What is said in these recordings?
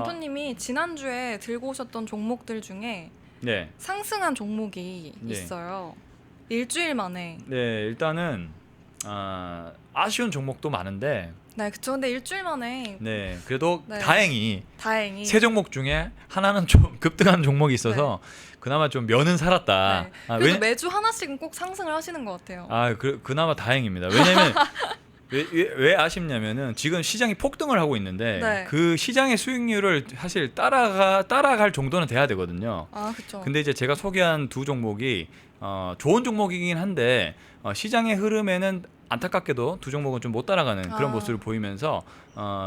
멘토님이 지난주에 들고 오셨던 종목들 중에 네. 상승한 종목이 네. 있어요. 일주일 만에. 네, 일단은 아쉬운 종목도 많은데 네, 그쵸. 근데 일주일 만에 네, 그래도 네. 다행히 다행히 세 종목 중에 하나는 좀 급등한 종목이 있어서 그나마 좀 면은 살았다. 네. 그래도 매주 하나씩은 꼭 상승을 하시는 것 같아요. 그나마 다행입니다. 왜냐면 왜 아쉽냐면은 지금 시장이 폭등을 하고 있는데 네. 그 시장의 수익률을 사실 따라갈 정도는 돼야 되거든요. 아, 그쵸. 근데 이제 제가 소개한 두 종목이 좋은 종목이긴 한데 시장의 흐름에는 안타깝게도 두 종목은 좀 못 따라가는 그런 모습을 보이면서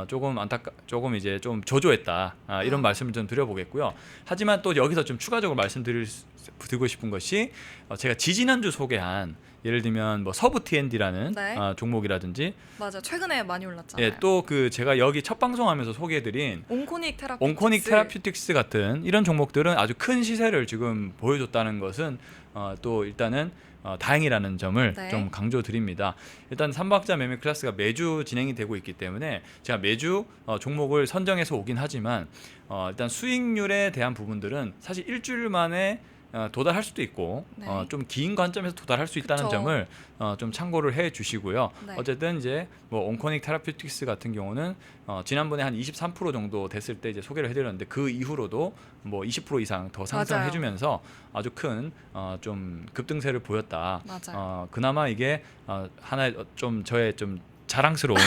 조금 이제 좀 저조했다 이런 말씀을 좀 드려보겠고요. 하지만 또 여기서 좀 추가적으로 말씀드리고 싶은 것이 제가 지지난주 소개한 예를 들면 뭐 서부 T&D라는 네. 종목이라든지 맞아, 최근에 많이 올랐잖아요. 예, 또 그 제가 여기 첫 방송하면서 소개해드린 온코닉 테라퓨틱스 같은 이런 종목들은 아주 큰 시세를 지금 보여줬다는 것은 또 일단은 다행이라는 점을 네. 좀 강조드립니다. 일단 3박자 매매 클래스가 매주 진행이 되고 있기 때문에 제가 매주 종목을 선정해서 오긴 하지만 일단 수익률에 대한 부분들은 사실 일주일 만에 도달할 수도 있고 네. 좀 긴 관점에서 도달할 수 있다는 그쵸. 점을 좀 참고를 해 주시고요. 네. 어쨌든 이제 뭐 온코닉 테라퓨틱스 같은 경우는 지난번에 한 23% 정도 됐을 때 이제 소개를 해드렸는데 그 이후로도 뭐 20% 이상 더 상승을 맞아요. 해주면서 아주 큰 좀 급등세를 보였다. 맞아요. 그나마 이게 하나의 좀 저의 좀 자랑스러운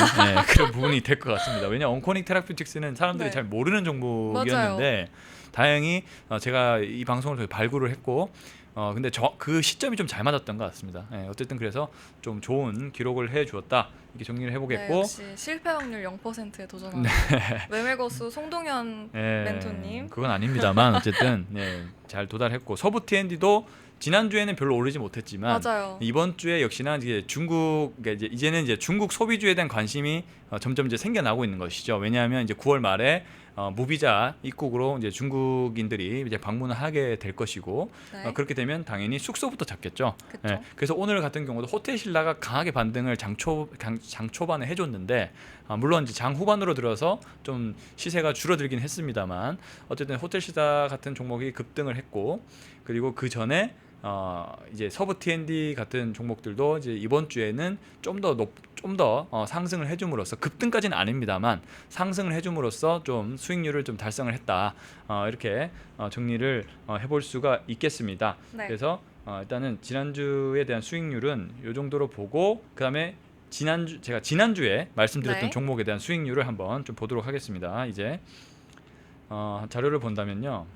그런 부분이 될 것 같습니다. 왜냐 온코닉 테라퓨틱스는 사람들이 네. 잘 모르는 종목이었는데 다행히 제가 이 방송을 통해 발굴을 했고 근데 그 시점이 좀 잘 맞았던 것 같습니다. 어쨌든 그래서 좀 좋은 기록을 해주었다 이렇게 정리를 해보겠고 네, 역시 실패 확률 0%에 도전하는 매매거수 송동현 멘토님. 그건 아닙니다만 어쨌든 잘 도달했고 서부 T&D도 지난주에는 별로 오르지 못했지만 맞아요. 이번 주에 역시나 이제 이제는 이제 중국 소비주에 대한 관심이 점점 이제 생겨나고 있는 것이죠. 왜냐하면 이제 9월 말에 무비자 입국으로 이제 중국인들이 이제 방문을 하게 될 것이고 네. 그렇게 되면 당연히 숙소부터 잡겠죠. 그쵸. 그래서 오늘 같은 경우도 호텔 신라가 강하게 반등을 장 초반에 해줬는데 물론 이제 장 후반으로 들어서 좀 시세가 줄어들긴 했습니다만 어쨌든 호텔 신라 같은 종목이 급등을 했고 그리고 그 전에 이제 서부 T&D 같은 종목들도 이제 이번 주에는 좀 더 상승을 해줌으로써 급등까지는 아닙니다만 상승을 해줌으로써 좀 수익률을 좀 달성을 했다 이렇게 정리를 해볼 수가 있겠습니다. 네. 그래서 일단은 지난주에 대한 수익률은 이 정도로 보고 그 다음에 제가 지난주에 말씀드렸던 네. 종목에 대한 수익률을 한번 좀 보도록 하겠습니다. 이제 자료를 본다면요.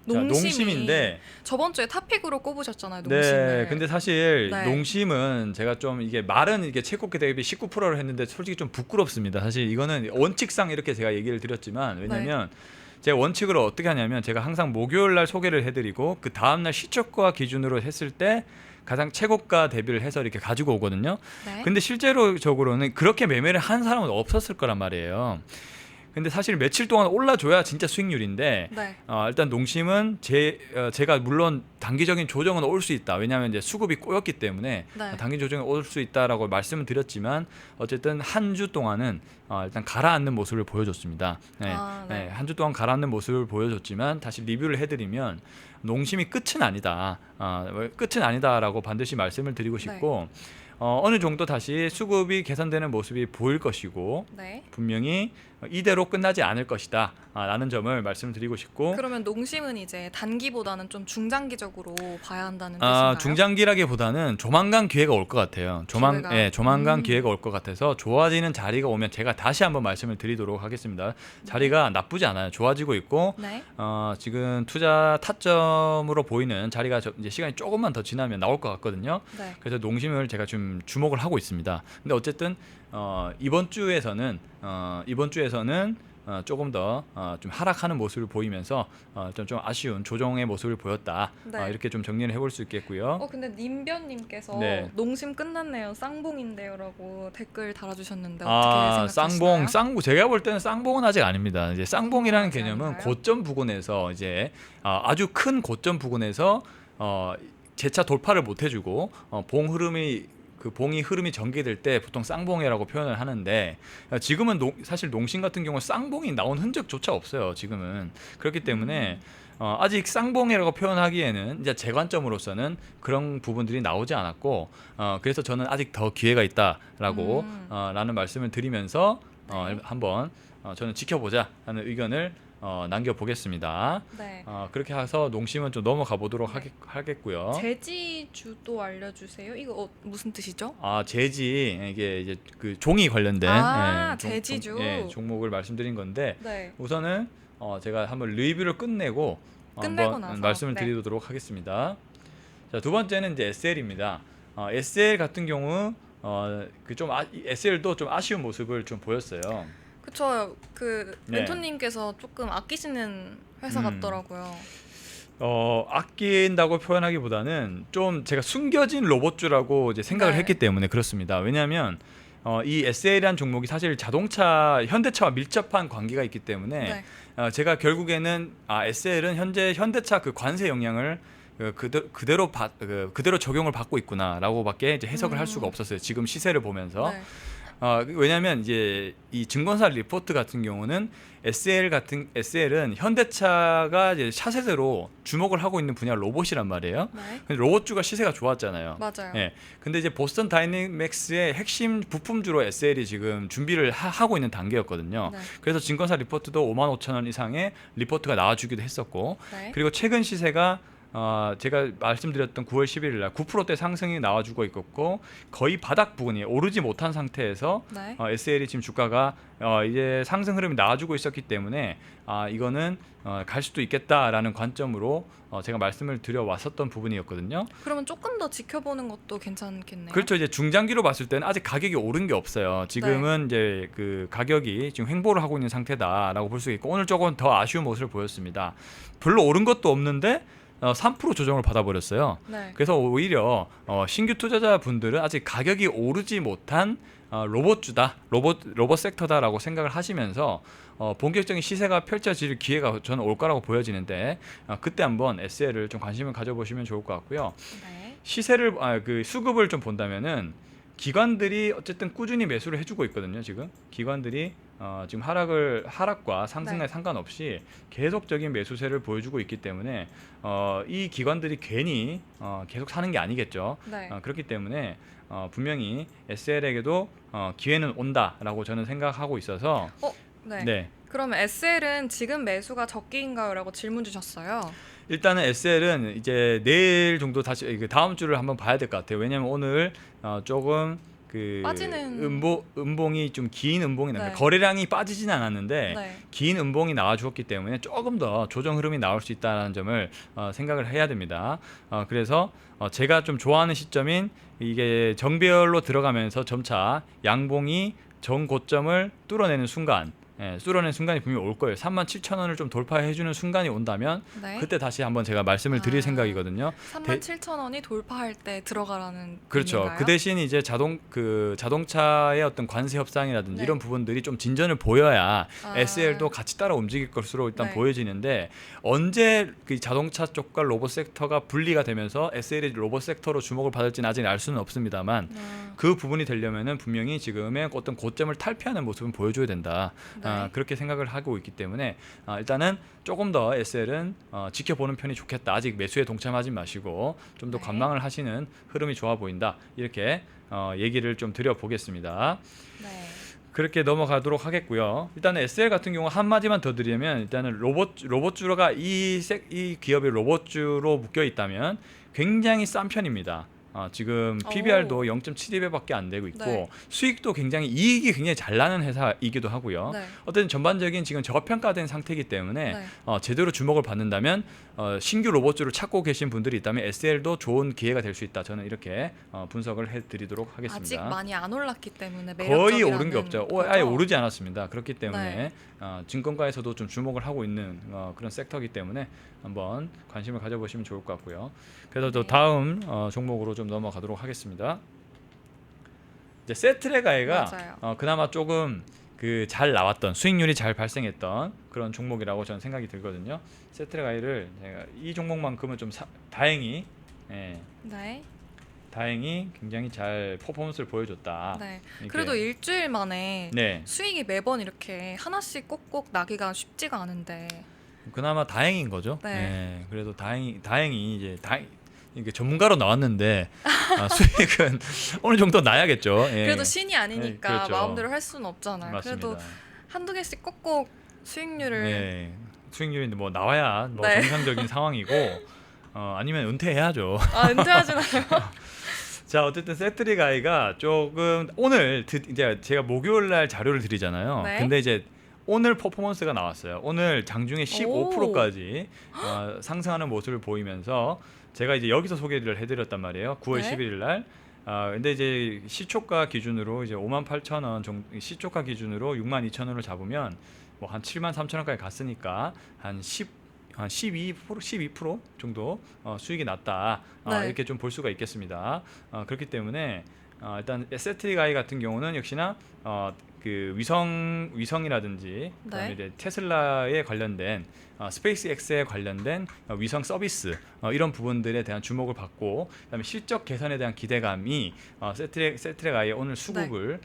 농심인데 저번 주에 탑픽으로 꼽으셨잖아요. 농심을. 네, 근데 사실 네. 농심은 제가 좀 이게 말은 이게 최고가 대비 19%를 했는데 솔직히 좀 부끄럽습니다. 사실 이거는 원칙상 이렇게 제가 얘기를 드렸지만 왜냐면 제가 원칙으로 어떻게 하냐면 제가 항상 목요일 날 소개를 해드리고 그 다음 날 시초가 기준으로 했을 때 가장 최고가 대비를 해서 이렇게 가지고 오거든요. 네. 근데 실제로적으로는 그렇게 매매를 한 사람은 없었을 거란 말이에요. 근데 사실 며칠 동안 올라줘야 진짜 수익률인데 네. 일단 농심은 제가 물론 단기적인 조정은 올 수 있다. 왜냐하면 이제 수급이 꼬였기 때문에 네. 단기 조정이 올 수 있다라고 말씀을 드렸지만 어쨌든 한 주 동안은 일단 가라앉는 모습을 보여줬습니다. 네. 한 주 동안 가라앉는 모습을 보여줬지만 다시 리뷰를 해드리면 농심이 끝은 아니다. 끝은 아니다라고 반드시 말씀을 드리고 싶고 어느 정도 다시 수급이 개선되는 모습이 보일 것이고 네. 분명히 이대로 끝나지 않을 것이다 라는 점을 말씀드리고 싶고 그러면 농심은 이제 단기보다는 좀 중장기적으로 봐야 한다는 뜻인가요? 중장기라기보다는 조만간 기회가 올 것 같아요. 조만간 기회가 올 것 같아서 좋아지는 자리가 오면 제가 다시 한번 말씀을 드리도록 하겠습니다. 자리가 나쁘지 않아요. 좋아지고 있고 네. 지금 투자 타점으로 보이는 자리가 이제 시간이 조금만 더 지나면 나올 것 같거든요. 네. 그래서 농심을 제가 좀 주목을 하고 있습니다. 근데 어쨌든 이번 주에서는 조금 더 좀 하락하는 모습을 보이면서 좀 아쉬운 조정의 모습을 보였다. 네. 이렇게 좀 정리를 해볼 수 있겠고요. 근데 님변님께서 네. 농심 끝났네요. 쌍봉인데요라고 댓글 달아주셨는데 어떻게 생각하시나요? 쌍봉 제가 볼 때는 쌍봉은 아직 아닙니다. 이제 쌍봉이라는 아직 개념은 아닌가요? 고점 부근에서 이제 아주 큰 고점 부근에서 재차 돌파를 못 해주고 봉 흐름이 그 봉이 흐름이 전개될 때 보통 쌍봉이라고 표현을 하는데 지금은 사실 농심 같은 경우는 쌍봉이 나온 흔적조차 없어요. 지금은 그렇기 때문에 아직 쌍봉이라고 표현하기에는 이제 제 관점으로서는 그런 부분들이 나오지 않았고 그래서 저는 아직 더 기회가 있다라고 라는 말씀을 드리면서 한번 저는 지켜보자라는 의견을 남겨보겠습니다. 네. 그렇게 해서 농심은 좀 넘어가 보도록 하겠고요. 제지주도 알려주세요. 이거 무슨 뜻이죠? 제지 이게 이제 그 종이 관련된 제지주 종목을 말씀드린 건데 네. 우선은 제가 한번 리뷰를 끝내고 한번 나서, 말씀을 드리도록 하겠습니다. 자, 두 번째는 이제 SL입니다. SL 같은 경우 SL도 좀 아쉬운 모습을 좀 보였어요. 그쵸. 그 멘토님께서 조금 아끼시는 회사 같더라고요. 아낀다고 표현하기보다는 좀 제가 숨겨진 로봇주라고 이제 생각을 했기 때문에 그렇습니다. 왜냐하면 이 SL이라는 종목이 사실 현대차와 밀접한 관계가 있기 때문에 제가 결국에는 SL은 현재 현대차 그 관세 영향을 그대로 적용을 받고 있구나라고밖에 이제 해석을 할 수가 없었어요. 지금 시세를 보면서. 왜냐하면 이제 이 증권사 리포트 같은 경우는 SL은 현대차가 이제 차세대로 주목을 하고 있는 분야 로봇이란 말이에요. 근데 로봇주가 시세가 좋았잖아요. 맞아요. 근데 이제 보스턴 다이내믹스의 핵심 부품주로 SL이 지금 준비를 하고 있는 단계였거든요. 그래서 증권사 리포트도 55,000원 이상의 리포트가 나와주기도 했었고, 그리고 최근 시세가 제가 말씀드렸던 9월 11일 날 9%대 상승이 나와주고 있었고 거의 바닥 부분이 오르지 못한 상태에서 SL이 지금 주가가 이제 상승 흐름이 나와주고 있었기 때문에 이거는 갈 수도 있겠다라는 관점으로 제가 말씀을 드려왔었던 부분이었거든요. 그러면 조금 더 지켜보는 것도 괜찮겠네요. 그렇죠. 이제 중장기로 봤을 때는 아직 가격이 오른 게 없어요. 지금은 이제 그 가격이 지금 횡보를 하고 있는 상태다라고 볼 수 있고 오늘 조금 더 아쉬운 모습을 보였습니다. 별로 오른 것도 없는데 3% 조정을 받아버렸어요. 그래서 오히려 신규 투자자분들은 아직 가격이 오르지 못한 로봇주다, 로봇 섹터다라고 생각을 하시면서 본격적인 시세가 펼쳐질 기회가 저는 올 거라고 보여지는데 그때 한번 SL을 좀 관심을 가져보시면 좋을 것 같고요. 시세를 그 수급을 좀 본다면은 기관들이 어쨌든 꾸준히 매수를 해주고 있거든요. 지금 기관들이 지금 하락과 상승에 상관없이 계속적인 매수세를 보여주고 있기 때문에 이 기관들이 괜히 계속 사는 게 아니겠죠. 그렇기 때문에 분명히 SL에게도 기회는 온다라고 저는 생각하고 있어서 그러면 SL은 지금 매수가 적기인가요? 라고 질문 주셨어요. 일단은 SL은 이제 내일 정도 다시 다음 주를 한번 봐야 될 것 같아요. 왜냐하면 오늘 조금 그 빠지는 음봉이 좀 긴 음봉이 나요. 거래량이 빠지진 않았는데 긴 음봉이 나와주었기 때문에 조금 더 조정 흐름이 나올 수 있다는 점을 생각을 해야 됩니다. 그래서 제가 좀 좋아하는 시점인 이게 정배열로 들어가면서 점차 양봉이 전 고점을 뚫어내는 순간 뚫어낸 순간이 분명히 올 거예요. 37,000원을 좀 돌파해주는 순간이 온다면 그때 다시 한번 제가 말씀을 드릴 생각이거든요. 37,000원이 돌파할 때 들어가라는 그렇죠. 의미인가요? 그 대신 이제 자동차의 어떤 관세 협상이라든지 이런 부분들이 좀 진전을 보여야 SL도 같이 따라 움직일 것으로 일단 보여지는데 언제 그 자동차 쪽과 로봇 섹터가 분리가 되면서 SL이 로봇 섹터로 주목을 받을지는 아직 알 수는 없습니다만 그 부분이 되려면은 분명히 지금의 어떤 고점을 탈피하는 모습은 보여줘야 된다. 그렇게 생각을 하고 있기 때문에 일단은 조금 더 SL은 지켜보는 편이 좋겠다. 아직 매수에 동참하지 마시고 좀 더 관망을 하시는 흐름이 좋아 보인다. 이렇게 얘기를 좀 드려보겠습니다. 그렇게 넘어가도록 하겠고요. 일단은 SL 같은 경우 한마디만 더 드리면 일단은 로봇주가 이 기업이 로봇주로 묶여 있다면 굉장히 싼 편입니다. 지금 PBR도 0.72배밖에 안 되고 있고 수익도 이익이 굉장히 잘 나는 회사이기도 하고요. 어쨌든 전반적인 지금 저평가된 상태이기 때문에 제대로 주목을 받는다면 신규 로봇주를 찾고 계신 분들이 있다면 SL도 좋은 기회가 될 수 있다. 저는 이렇게 분석을 해드리도록 하겠습니다. 아직 많이 안 올랐기 때문에 거의 오른 게 없죠. 아예 오르지 않았습니다. 그렇기 때문에 증권가에서도 좀 주목을 하고 있는 그런 섹터이기 때문에 한번 관심을 가져보시면 좋을 것 같고요. 그래서 또 다음 종목으로 좀 넘어가도록 하겠습니다. 이제 세트레가이가 그나마 조금 잘 나왔던 수익률이 잘 발생했던 그런 종목이라고 저는 생각이 들거든요. 세트레가이를 제가 이 종목만큼은 좀 다행히 다행히 굉장히 잘 퍼포먼스를 보여줬다. 네. 이렇게. 그래도 일주일 만에 네, 수익이 매번 이렇게 하나씩 꼭꼭 나기가 쉽지가 않은데. 그나마 다행인 거죠. 네. 네, 그래도 다행히 이제 이게 전문가로 나왔는데 수익은 어느 정도 나야겠죠. 예. 그래도 신이 아니니까 네, 그렇죠. 마음대로 할 수는 없잖아요. 맞습니다. 그래도 한두 개씩 꼭꼭 수익률을 네, 수익률이 뭐 나와야 뭐 네. 정상적인 상황이고 아니면 은퇴해야죠. 은퇴하진 않아요. 자, 어쨌든 세트리 가이가 조금 오늘 이제 제가 목요일 날 자료를 드리잖아요. 네. 근데 이제 오늘 퍼포먼스가 나왔어요. 오늘 장중에 15%까지 상승하는 모습을 보이면서 제가 이제 여기서 소개를 해드렸단 말이에요. 9월 네. 11일 날. 근데 이제 시초가 기준으로 이제 58,000원 정도, 시초가 기준으로 62,000원을 잡으면 뭐 한 73,000원까지 갔으니까 한 12% 정도 수익이 났다. 네. 이렇게 좀 볼 수가 있겠습니다. 그렇기 때문에 일단 세트리 가이 같은 경우는 역시나 그 위성이라든지 그다음에 네. 이제 테슬라에 관련된 스페이스 X에 관련된 위성 서비스 이런 부분들에 대한 주목을 받고 그다음에 실적 개선에 대한 기대감이 세트리 가이의 오늘 수급을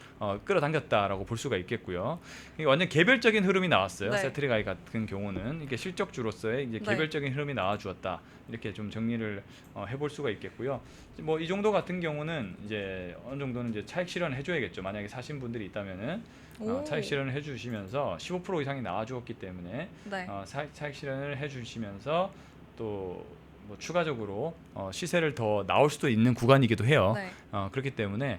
끌어당겼다라고 볼 수가 있겠고요. 이게 완전 개별적인 흐름이 나왔어요. 네. 세트리 가이 같은 경우는 이게 실적주로서의 이제 네. 개별적인 흐름이 나와주었다. 이렇게 좀 정리를 해볼 수가 있겠고요. 뭐 이 정도 같은 경우는 이제 어느 정도는 이제 차익 실현을 해줘야겠죠. 만약에 사신 분들이 있다면은 오. 차익 실현을 해주시면서 15% 이상이 나와주었기 때문에 네. 차익 실현을 해주시면서 또 뭐 추가적으로 시세를 더 나올 수도 있는 구간이기도 해요. 네. 그렇기 때문에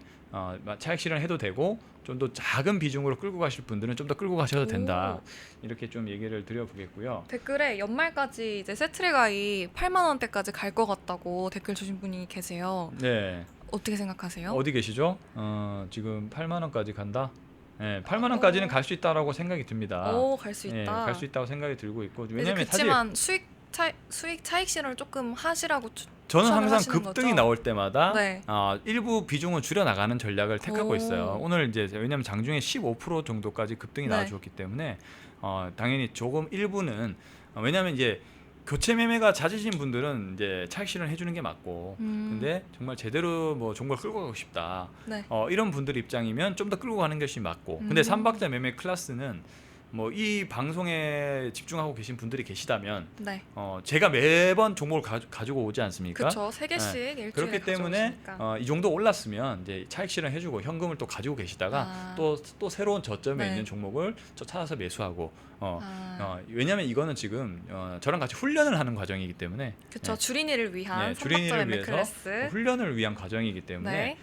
차익 실현해도 되고 좀 더 작은 비중으로 끌고 가실 분들은 좀 더 끌고 가셔도 된다. 이렇게 좀 얘기를 드려보겠고요. 댓글에 연말까지 이제 세트리가이 8만 원대까지 갈 것 같다고 댓글 주신 분이 계세요. 네. 어떻게 생각하세요? 어디 계시죠? 지금 8만 원까지 간다. 네, 8만 원까지는 갈 수 있다라고 생각이 듭니다. 갈 수 네, 있다. 갈 수 있다고 생각이 들고 있고 왜냐면 왜냐면 사실 그렇지만 수익 차익 실현을 조금 하시라고 저는 추천을 항상 하시는 급등이 거죠? 나올 때마다 네. 일부 비중을 줄여 나가는 전략을 택하고 오. 있어요. 오늘 이제 왜냐면 장중에 15% 정도까지 급등이 네. 나와주었기 때문에 당연히 조금 일부는 왜냐면 이제 교체 매매가 잦으신 분들은 이제 차익 실현 해주는 게 맞고 근데 정말 제대로 뭐 종목을 끌고 가고 싶다. 네. 이런 분들 입장이면 좀 더 끌고 가는 것이 맞고 근데 삼박자 매매 클래스는 뭐 이 방송에 집중하고 계신 분들이 계시다면 네. 제가 매번 종목을 가지고 오지 않습니까? 그렇죠. 3개씩 일주일에 그렇기 때문에 가져오시니까. 이 정도 올랐으면 이제 차익 실현 해주고 현금을 또 가지고 계시다가 또 새로운 저점에 네. 있는 종목을 찾아서 매수하고 아. 왜냐하면 이거는 지금 저랑 같이 훈련을 하는 과정이기 때문에 그렇죠. 네. 주린이를 위한 주린이를 삼박자 매매 위해서 클래스. 훈련을 위한 과정이기 때문에 네.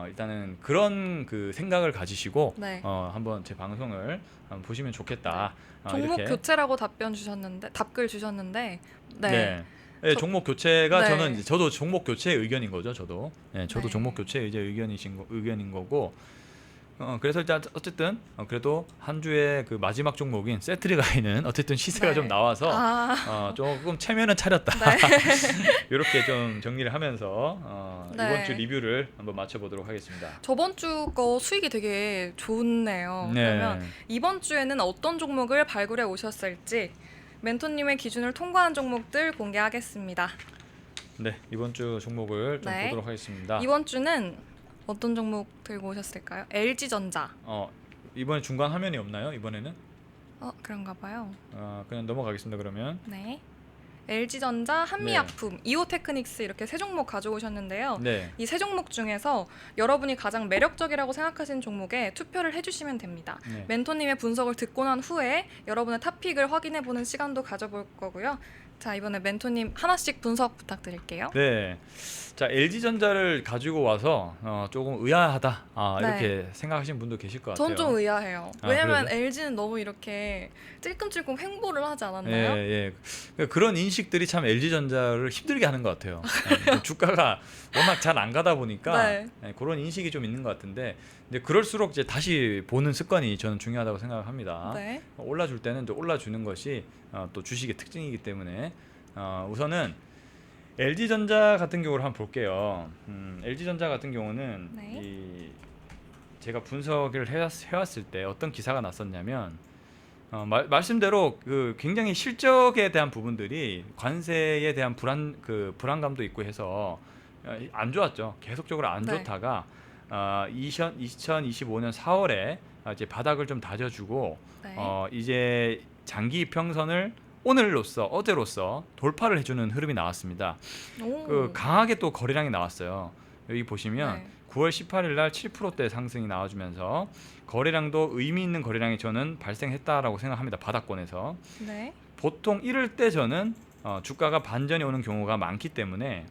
일단은 그런 그 생각을 가지시고 네. 한번 제 방송을 한번 보시면 좋겠다. 종목 이렇게. 교체라고 답글 주셨는데 네. 네, 종목 교체가 네. 저는 이제 저도 종목 교체의 의견인 거죠. 저도 네. 종목 교체의 이제 의견인 거고. 그래서 일단 어쨌든 그래도 한 주의 그 마지막 종목인 세트리가이는 어쨌든 시세가 네. 좀 나와서 조금 체면은 차렸다. 네. 이렇게 좀 정리를 하면서 네. 이번 주 리뷰를 한번 맞춰보도록 하겠습니다. 저번 주 거 수익이 되게 좋네요. 네. 그러면 이번 주에는 어떤 종목을 발굴해 오셨을지 멘토님의 기준을 통과한 종목들 공개하겠습니다. 네, 이번 주 종목을 좀 네. 보도록 하겠습니다. 이번 주는 어떤 종목 들고 오셨을까요? LG전자. 이번에 중간 화면이 없나요? 이번에는 그런가 봐요. 그냥 넘어가겠습니다. 그러면 네. LG전자, 한미약품, 이오테크닉스 이렇게 세 종목 가져오셨는데요. 네, 이 세 종목 중에서 여러분이 가장 매력적이라고 생각하시는 종목에 투표를 해주시면 됩니다. 네. 멘토님의 분석을 듣고 난 후에 여러분의 탑픽을 확인해보는 시간도 가져볼 거고요. 자, 이번에 멘토님 하나씩 분석 부탁드릴게요. 네. 자, LG전자를 가지고 와서 조금 의아하다 네. 이렇게 생각하시는 분도 계실 것 같아요. 전 좀 의아해요. 아, 왜냐면 그래요? LG는 너무 이렇게 찔끔찔끔 횡보를 하지 않았나요? 예. 그런 인식들이 참 LG전자를 힘들게 하는 것 같아요. 주가가 워낙 잘 안 가다 보니까 네. 그런 인식이 좀 있는 것 같은데, 근데 그럴수록 이제 다시 보는 습관이 저는 중요하다고 생각합니다. 네. 올라줄 때는 또 올라주는 것이 또 주식의 특징이기 때문에 우선은 LG전자 같은 경우를 한번 볼게요. LG전자 같은 경우는 네. 제가 분석을 해왔을 때 어떤 기사가 났었냐면 말씀대로 그 굉장히 실적에 대한 부분들이 관세에 대한 불안감도 있고 해서 안 좋았죠. 계속적으로 안 네. 좋다가 2025년 4월에 이제 바닥을 좀 다져주고 네. 이제 장기 이평선을 어제로서 돌파를 해주는 흐름이 나왔습니다. 오. 그 강하게 또 거래량이 나왔어요. 여기 보시면 네. 9월 18일 날 7%대 상승이 나와주면서 거래량도 의미 있는 거래량이 저는 발생했다라고 생각합니다. 바닥권에서. 네. 보통 이럴 때 저는 주가가 반전이 오는 경우가 많기 때문에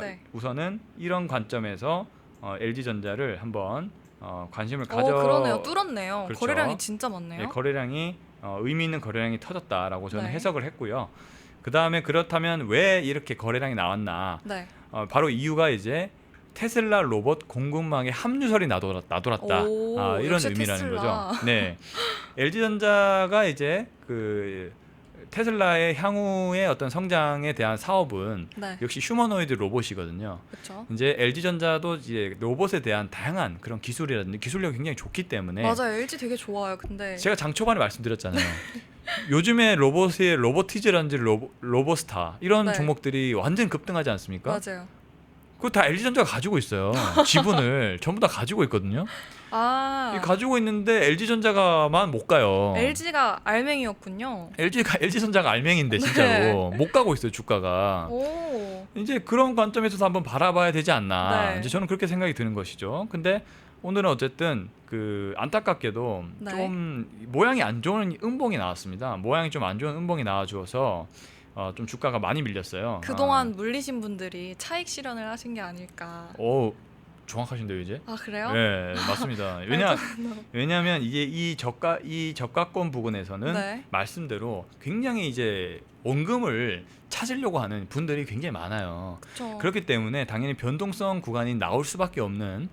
네. 우선은 이런 관점에서 LG전자를 한번 관심을 그러네요. 뚫었네요. 그렇죠. 거래량이 진짜 많네요. 예, 거래량이 의미 있는 거래량이 터졌다라고 저는 네. 해석을 했고요. 그 다음에 그렇다면 왜 이렇게 거래량이 나왔나? 네. 바로 이유가 이제 테슬라 로봇 공급망에 함유설이 나돌았다. 오, 이런 역시 의미라는 테슬라. 거죠. 네, LG전자가 이제 그 테슬라의 향후의 어떤 성장에 대한 사업은 네. 역시 휴머노이드 로봇이거든요. 그렇죠. 이제 LG전자도 이제 로봇에 대한 다양한 그런 기술이라든지 기술력이 굉장히 좋기 때문에 맞아요. LG 되게 좋아요. 근데 제가 장 초반에 말씀드렸잖아요. 요즘에 로봇의 로보티즈라든지 로보스타 이런 네. 종목들이 완전 급등하지 않습니까? 맞아요. 그거 다 LG전자가 가지고 있어요. 지분을 전부 다 가지고 있거든요. 이 가지고 있는데 LG전자가만 못 가요. LG가 알맹이였군요. LG전자가 알맹인데 진짜로 못 가고 있어요 주가가. 오. 이제 그런 관점에서도 한번 바라봐야 되지 않나. 네. 이제 저는 그렇게 생각이 드는 것이죠. 근데 오늘은 어쨌든 그 안타깝게도 네. 좀 모양이 안 좋은 음봉이 나왔습니다. 모양이 좀 안 좋은 음봉이 나와주어서 좀 주가가 많이 밀렸어요. 그동안 물리신 분들이 차익 실현을 하신 게 아닐까. 정확하신데요 이제? 아, 그래요? 네, 맞습니다. 왜냐하면 이게 이 저가권 부분에서는 네. 말씀대로 굉장히 이제 원금을 찾으려고 하는 분들이 굉장히 많아요. 그렇죠. 그렇기 때문에 당연히 변동성 구간이 나올 수밖에 없는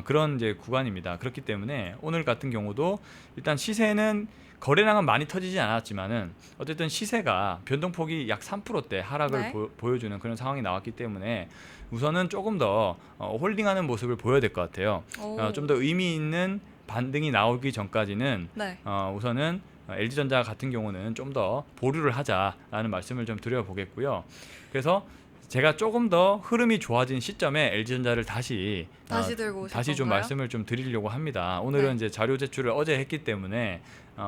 그런 이제 구간입니다. 그렇기 때문에 오늘 같은 경우도 일단 시세는 거래량은 많이 터지지 않았지만은 어쨌든 시세가 변동폭이 약 3%대 하락을 네. 보여주는 그런 상황이 나왔기 때문에 우선은 조금 더 홀딩하는 모습을 보여야 될 것 같아요. 오. 좀 더 의미 있는 반등이 나오기 전까지는 네. 우선은 LG전자 같은 경우는 좀 더 보류를 하자라는 말씀을 좀 드려보겠고요. 그래서 제가 조금 더 흐름이 좋아진 시점에 LG전자를 다시 들고 오실 다시 좀 건가요? 말씀을 좀 드리려고 합니다. 오늘은 네. 이제 자료 제출을 어제 했기 때문에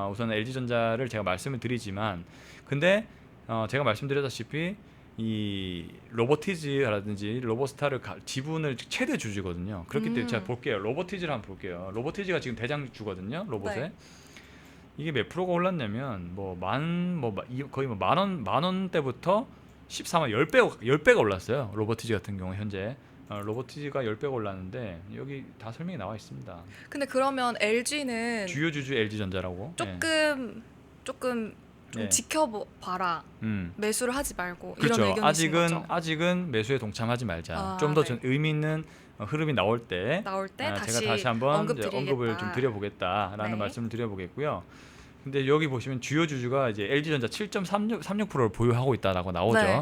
우선 LG전자를 제가 말씀을 드리지만 근데 제가 말씀드렸다시피 이 로보티즈라든지 로보스타를 지분을 최대 주주거든요. 그렇기 때문에 제가 볼게요. 로보티즈를 한번 볼게요. 로보티즈가 지금 대장주거든요. 로봇에. 네. 이게 몇 프로가 올랐냐면 거의 만 원대부터 14만 10배가 올랐어요. 로보티즈 같은 경우 현재 로보티즈가 10배가 올랐는데 여기 다 설명이 나와 있습니다. 근데 그러면 LG는 주요 주주 LG전자라고. 조금 좀 네. 지켜봐라. 매수를 하지 말고 이런 그렇죠. 의견이신 거죠? 아직은 매수에 동참하지 말자. 아, 좀 더 네. 의미 있는 흐름이 나올 때 다시 제가 다시 한번 언급드리겠다. 언급을 좀 드려보겠다라는 네. 말씀을 드려보겠고요. 근데 여기 보시면 주요 주주가 이제 LG전자 7.36%를 보유하고 있다라고 나오죠. 네.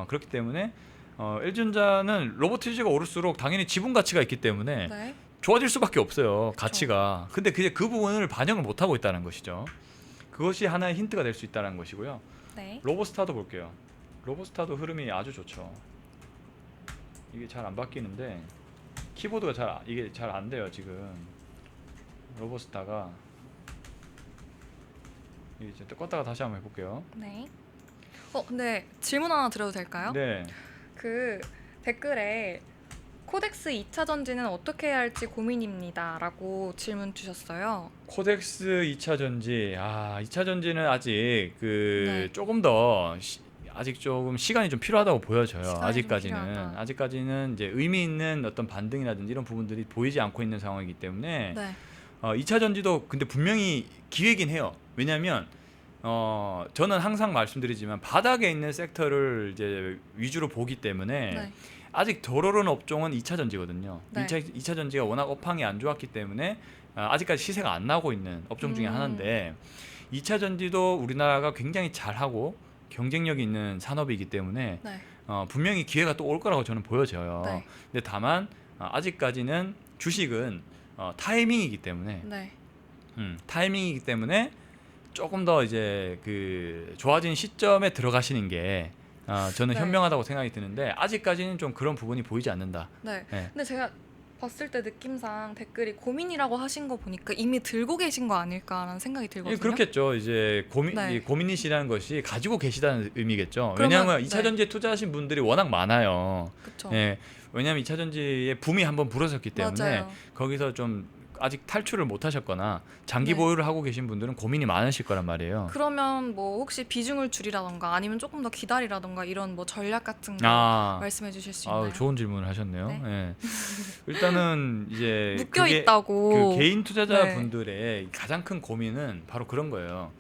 그렇기 때문에 LG전자는 로보티즈가 오를수록 당연히 지분 가치가 있기 때문에 네. 좋아질 수밖에 없어요. 가치가. 근데 그 부분을 반영을 못 하고 있다는 것이죠. 그것이 하나의 힌트가 될 수 있다는 것이고요. 네. 로보스타도 볼게요. 로보스타도 흐름이 아주 좋죠. 이게 잘 안 바뀌는데 키보드가 이게 잘 안 돼요 지금. 로보스타가 이제 껐다가 다시 한번 해볼게요. 네. 근데 질문 하나 드려도 될까요? 네. 그 댓글에 코덱스 2차 전지는 어떻게 해야 할지 고민입니다라고 질문 주셨어요. 코덱스 2차 전지. 2차 전지는 아직 네. 조금 더 아직 조금 시간이 좀 필요하다고 보여져요. 시간이 좀 필요하다. 아직까지는 이제 의미 있는 어떤 반등이라든지 이런 부분들이 보이지 않고 있는 상황이기 때문에 네. 2차 전지도 근데 분명히 기회긴 해요. 왜냐하면 저는 항상 말씀드리지만 바닥에 있는 섹터를 이제 위주로 보기 때문에 네. 아직 덜 오른 업종은 2차 전지거든요. 네. 2차 전지가 워낙 업황이 안 좋았기 때문에 아직까지 시세가 안 나고 있는 업종 중에 하나인데 2차 전지도 우리나라가 굉장히 잘하고 경쟁력이 있는 산업이기 때문에 네. 분명히 기회가 또 올 거라고 저는 보여져요. 네. 근데 다만 아직까지는 주식은 타이밍이기 때문에 네. 타이밍이기 때문에 조금 더 이제 그 좋아진 시점에 들어가시는 게 저는 네. 현명하다고 생각이 드는데 아직까지는 좀 그런 부분이 보이지 않는다. 네. 네. 근데 제가 봤을 때 느낌상 댓글이 고민이라고 하신 거 보니까 이미 들고 계신 거 아닐까라는 생각이 예, 들거든요. 그렇겠죠. 이제 네. 이 고민이시라는 것이 가지고 계시다는 의미겠죠. 그러면- 왜냐하면 2차 네. 전지에 투자하신 분들이 워낙 많아요. 그렇죠. 예, 왜냐하면 2차 전지에 붐이 한번 불었었기 때문에 맞아요. 거기서 좀 아직 탈출을 못 하셨거나 장기 네. 보유를 하고 계신 분들은 고민이 많으실 거란 말이에요. 그러면 뭐 혹시 비중을 줄이라던가 아니면 조금 더 기다리라던가 이런 뭐 전략 같은 거 아, 말씀해 주실 수 있나요? 좋은 질문을 하셨네요. 네. 예. 일단은 이제 묶여 그게 있다고. 그 개인 투자자분들의 가장 큰 고민은 바로 그런 거예요.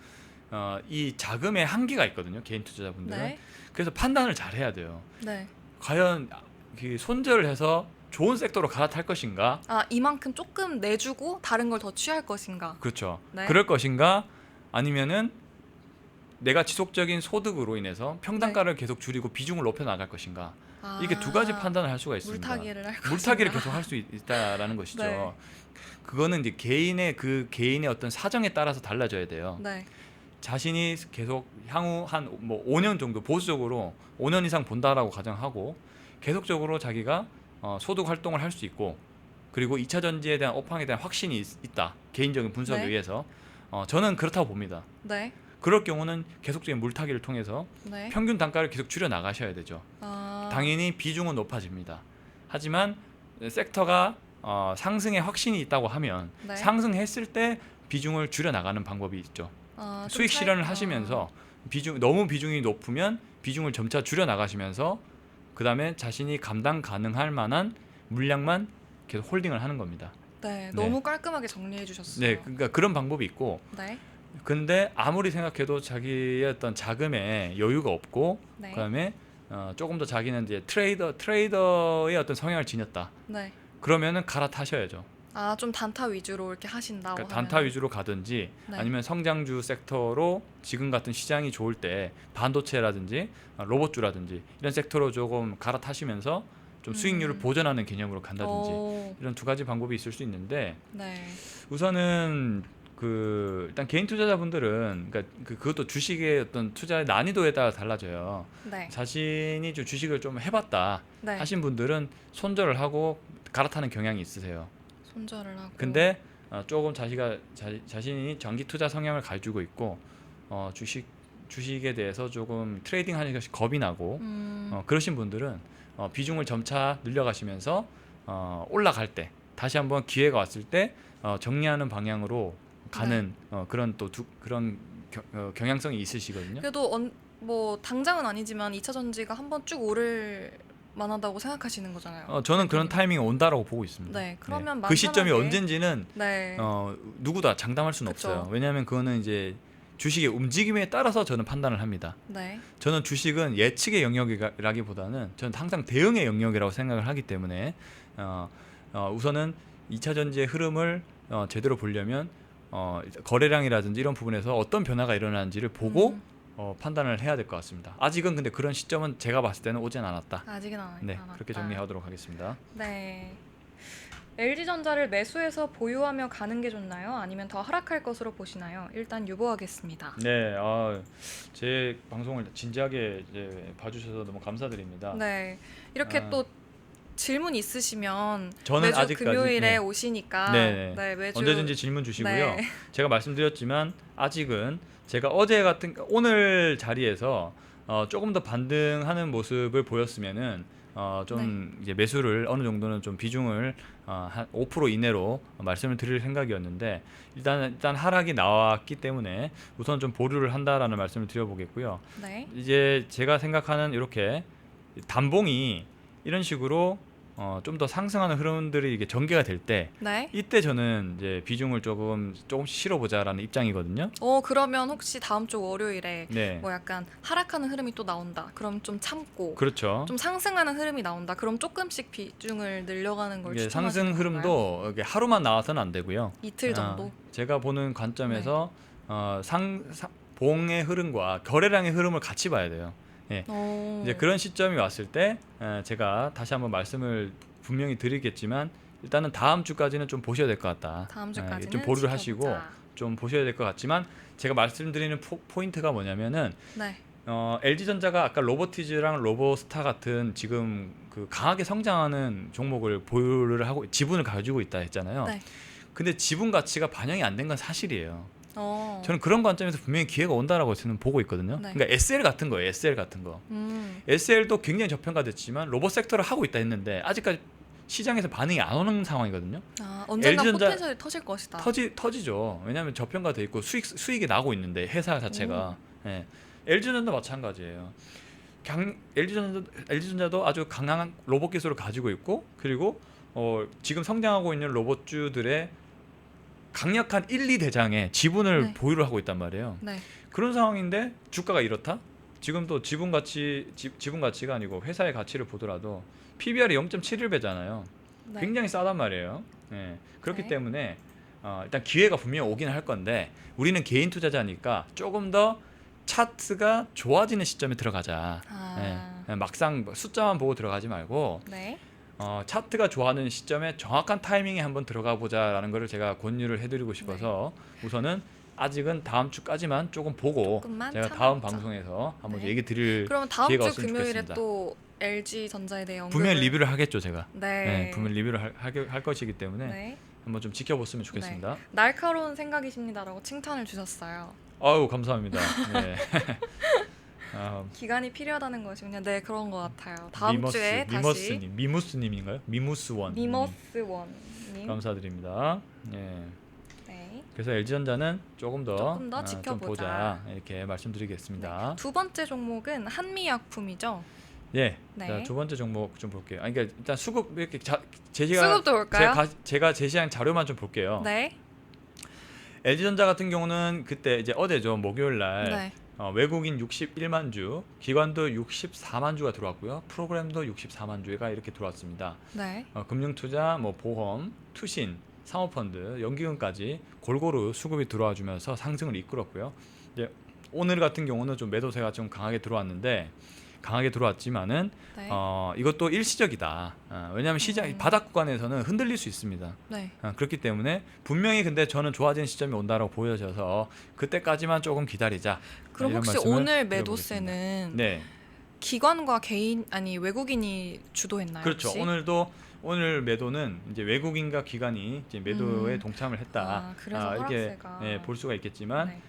이 자금의 한계가 있거든요. 개인 투자자분들은. 네. 그래서 판단을 잘 해야 돼요. 네. 과연 그 손절을 해서 좋은 섹터로 갈아탈 것인가? 아, 이만큼 조금 내주고 다른 걸 더 취할 것인가? 그렇죠. 네. 그럴 것인가? 아니면은 내가 지속적인 소득으로 인해서 평단가를 계속 줄이고 비중을 높여 나갈 것인가? 아, 이게 두 가지 판단을 할 수가 있습니다. 물타기를 할 것인가? 물타기를 계속 할 수 있다라는 것이죠. 네. 그거는 이제 개인의 어떤 사정에 따라서 달라져야 돼요. 네. 자신이 계속 향후 한 뭐 5년 정도 보수적으로 5년 이상 본다라고 가정하고 계속적으로 자기가 소득 활동을 할 수 있고 그리고 2차 전지에 대한 업황에 대한 확신이 있다. 개인적인 분석에 네. 의해서 저는 그렇다고 봅니다. 네. 그럴 경우는 계속적인 물타기를 통해서 네. 평균 단가를 계속 줄여 나가셔야 되죠. 아, 당연히 비중은 높아집니다. 하지만 섹터가 상승에 확신이 있다고 하면 네. 상승했을 때 비중을 줄여 나가는 방법이 있죠. 아, 좀 수익 차이- 실현을 아, 하시면서 너무 비중이 높으면 비중을 점차 줄여 나가시면서 그 다음에 자신이 감당 가능할 만한 물량만 계속 홀딩을 하는 겁니다. 네. 네. 너무 깔끔하게 정리해 주셨어요. 네, 그러니까 그런 방법이 있고, 네. 근데 아무리 생각해도 자기의 어떤 자금에 여유가 없고, 네. 그다음에 조금 더 자기는 이제 트레이더의 어떤 성향을 지녔다. 네. 그러면은 갈아타셔야죠. 아, 좀 단타 위주로 이렇게 하신다고 그러니까 하면. 단타 위주로 가든지 네. 아니면 성장주 섹터로 지금 같은 시장이 좋을 때 반도체라든지 로봇주라든지 이런 섹터로 조금 갈아타시면서 좀 수익률을 보전하는 개념으로 간다든지 오, 이런 두 가지 방법이 있을 수 있는데 네. 우선은 일단 개인 투자자분들은 그러니까 그것도 주식의 어떤 투자의 난이도에 따라 달라져요. 네. 자신이 좀 주식을 좀 해봤다 네. 하신 분들은 손절을 하고 갈아타는 경향이 있으세요. 손절을 하고. 근데 조금 자신이 장기 투자 성향을 가지고 있고 주식에 대해서 조금 트레이딩하는 것이 겁이 나고 그러신 분들은 비중을 점차 늘려가시면서 올라갈 때 다시 한번 기회가 왔을 때 정리하는 방향으로 가는 그런 그런 경향성이 있으시거든요. 그래도 뭐 당장은 아니지만 2차 전지가 한번 쭉 오를 만하다고 생각하시는 거잖아요. 저는 그런 타이밍이 온다라고 보고 있습니다. 네. 그러면 그 시점이 만만하게- 언젠지는 네. 누구도 장담할 수는 그쵸. 없어요. 왜냐하면 그거는 이제 주식의 움직임에 따라서 저는 판단을 합니다. 네. 저는 주식은 예측의 영역이라기보다는 저는 항상 대응의 영역이라고 생각을 하기 때문에 우선은 2차 전지의 흐름을 제대로 보려면 거래량이라든지 이런 부분에서 어떤 변화가 일어나는지를 보고 판단을 해야 될 것 같습니다. 아직은 근데 그런 시점은 제가 봤을 때는 오진 않았다. 아직은 네, 않았다. 그렇게 정리하도록 하겠습니다. 네. LG전자를 매수해서 보유하며 가는 게 좋나요? 아니면 더 하락할 것으로 보시나요? 일단 유보하겠습니다. 네, 제 방송을 진지하게 이제 봐주셔서 너무 감사드립니다. 네. 이렇게 또 질문 있으시면 저는 매주 아직까지, 금요일에 네. 오시니까 네. 네, 매주 언제든지 질문 주시고요. 네. 제가 말씀드렸지만 아직은 제가 오늘 자리에서 조금 더 반등하는 모습을 보였으면은 좀 이제 매수를 어느 정도는 좀 비중을 한 5% 이내로 말씀을 드릴 생각이었는데 일단 하락이 나왔기 때문에 우선 좀 보류를 한다라는 말씀을 드려보겠고요. 네. 이제 제가 생각하는 이렇게 단봉이 이런 식으로 좀 더 상승하는 흐름들이 이게 전개가 될 때 네. 이때 저는 이제 비중을 조금씩 실어보자라는 입장이거든요. 그러면 혹시 다음 주 월요일에 네, 뭐 약간 하락하는 흐름이 또 나온다. 그럼 좀 참고 그렇죠. 좀 상승하는 흐름이 나온다. 그럼 조금씩 비중을 늘려가는 걸 이게 추천하시는 상승 건가요? 흐름도 이게 하루만 나와서는 안 되고요. 이틀 정도. 제가 보는 관점에서 봉의 흐름과 거래량의 흐름을 같이 봐야 돼요. 이제 그런 시점이 왔을 때 제가 다시 한번 말씀을 분명히 드리겠지만 일단은 다음 주까지는 좀 보셔야 될 것 같다. 다음 주까지는 좀 보류를 하시고 지켜보자. 좀 보셔야 될 것 같지만 제가 말씀드리는 포인트가 뭐냐면은 네. LG전자가 아까 로보티즈랑 로보스타 같은 지금 그 강하게 성장하는 종목을 보유를 하고 지분을 가지고 있다 했잖아요. 네. 근데 지분 가치가 반영이 안 된 건 사실이에요. 어. 저는 그런 관점에서 분명히 기회가 온다라고 저는 보고 있거든요. 네. 그러니까 SL 같은 거예요. SL 같은 거. SL도 굉장히 저평가됐지만 로봇 섹터를 하고 있다 했는데 아직까지 시장에서 반응이 안 오는 상황이거든요. 아, 언젠가 LG전자 포텐셜이 터질 것이다. 터지죠. 왜냐하면 저평가돼 있고 수익이 나고 있는데 회사 자체가. 예. LG전자도 마찬가지예요. LG전자도 아주 강한 로봇 기술을 가지고 있고 그리고 지금 성장하고 있는 로봇주들의 강력한 1, 2대장의 지분을 네. 보유를 하고 있단 말이에요. 네. 그런 상황인데 주가가 이렇다? 지금도 지분 가치가 아니고 회사의 가치를 보더라도 PBR이 0.71배잖아요. 네. 굉장히 싸단 말이에요. 예. 그렇기 네. 때문에 일단 기회가 분명히 오긴 할 건데 우리는 개인 투자자니까 조금 더 차트가 좋아지는 시점에 들어가자. 아. 예. 막상 숫자만 보고 들어가지 말고 네. 차트가 좋아하는 시점에 정확한 타이밍에 한번 들어가 보자라는 거를 제가 권유를 해드리고 싶어서 우선은 아직은 다음 주까지만 조금 보고 조금만 제가 다음 참아보자. 방송에서 한번 네. 얘기 드릴 그러면 다음 기회가 주 없으면 금요일에 좋겠습니다. 또 LG 전자에 대해 언급을 분명히 리뷰를 하겠죠 제가. 네. 분명히 리뷰를 할 것이기 때문에 네. 한번 좀 지켜봤으면 좋겠습니다. 날카로운 생각이십니다라고 칭찬을 주셨어요. 아유 감사합니다. 네. 기간이 필요하다는 것이 그냥 네 그런 것 같아요. 다음 주에 다시 미무스님인가요? 미무스원. 미머스원님 감사드립니다. 예. 네. 그래서 LG전자는 조금 더 좀 지켜보자. 보자 이렇게 말씀드리겠습니다. 두 번째 종목은 한미약품이죠. 예. 네. 자, 두 번째 종목 좀 볼게요. 그러니까 일단 수급 이렇게 수급도 볼까요? 제가 제시한 자료만 좀 볼게요. 네. LG전자 같은 경우는 그때 이제 어제죠 목요일 날 네. 외국인 61만 주, 기관도 64만 주가 들어왔고요. 프로그램도 64만 주가 이렇게 들어왔습니다. 네. 금융투자, 뭐 보험, 투신, 사모펀드, 연기금까지 골고루 수급이 들어와 주면서 상승을 이끌었고요. 이제 오늘 같은 경우는 좀 매도세가 좀 강하게 들어왔지만은 네. 이것도 일시적이다. 왜냐하면 시장 바닥 구간에서는 흔들릴 수 있습니다. 네. 그렇기 때문에 분명히 근데 저는 좋아지는 시점이 온다라고 보여져서 그때까지만 조금 기다리자. 그럼 이런 혹시 말씀을 오늘 드려보겠습니다. 매도세는 네, 기관과 개인 아니 외국인이 주도했나요? 그렇죠. 혹시? 오늘 매도는 이제 외국인과 기관이 이제 매도에 동참을 했다. 그래서 이렇게 하락세가 볼 수가 있겠지만 네.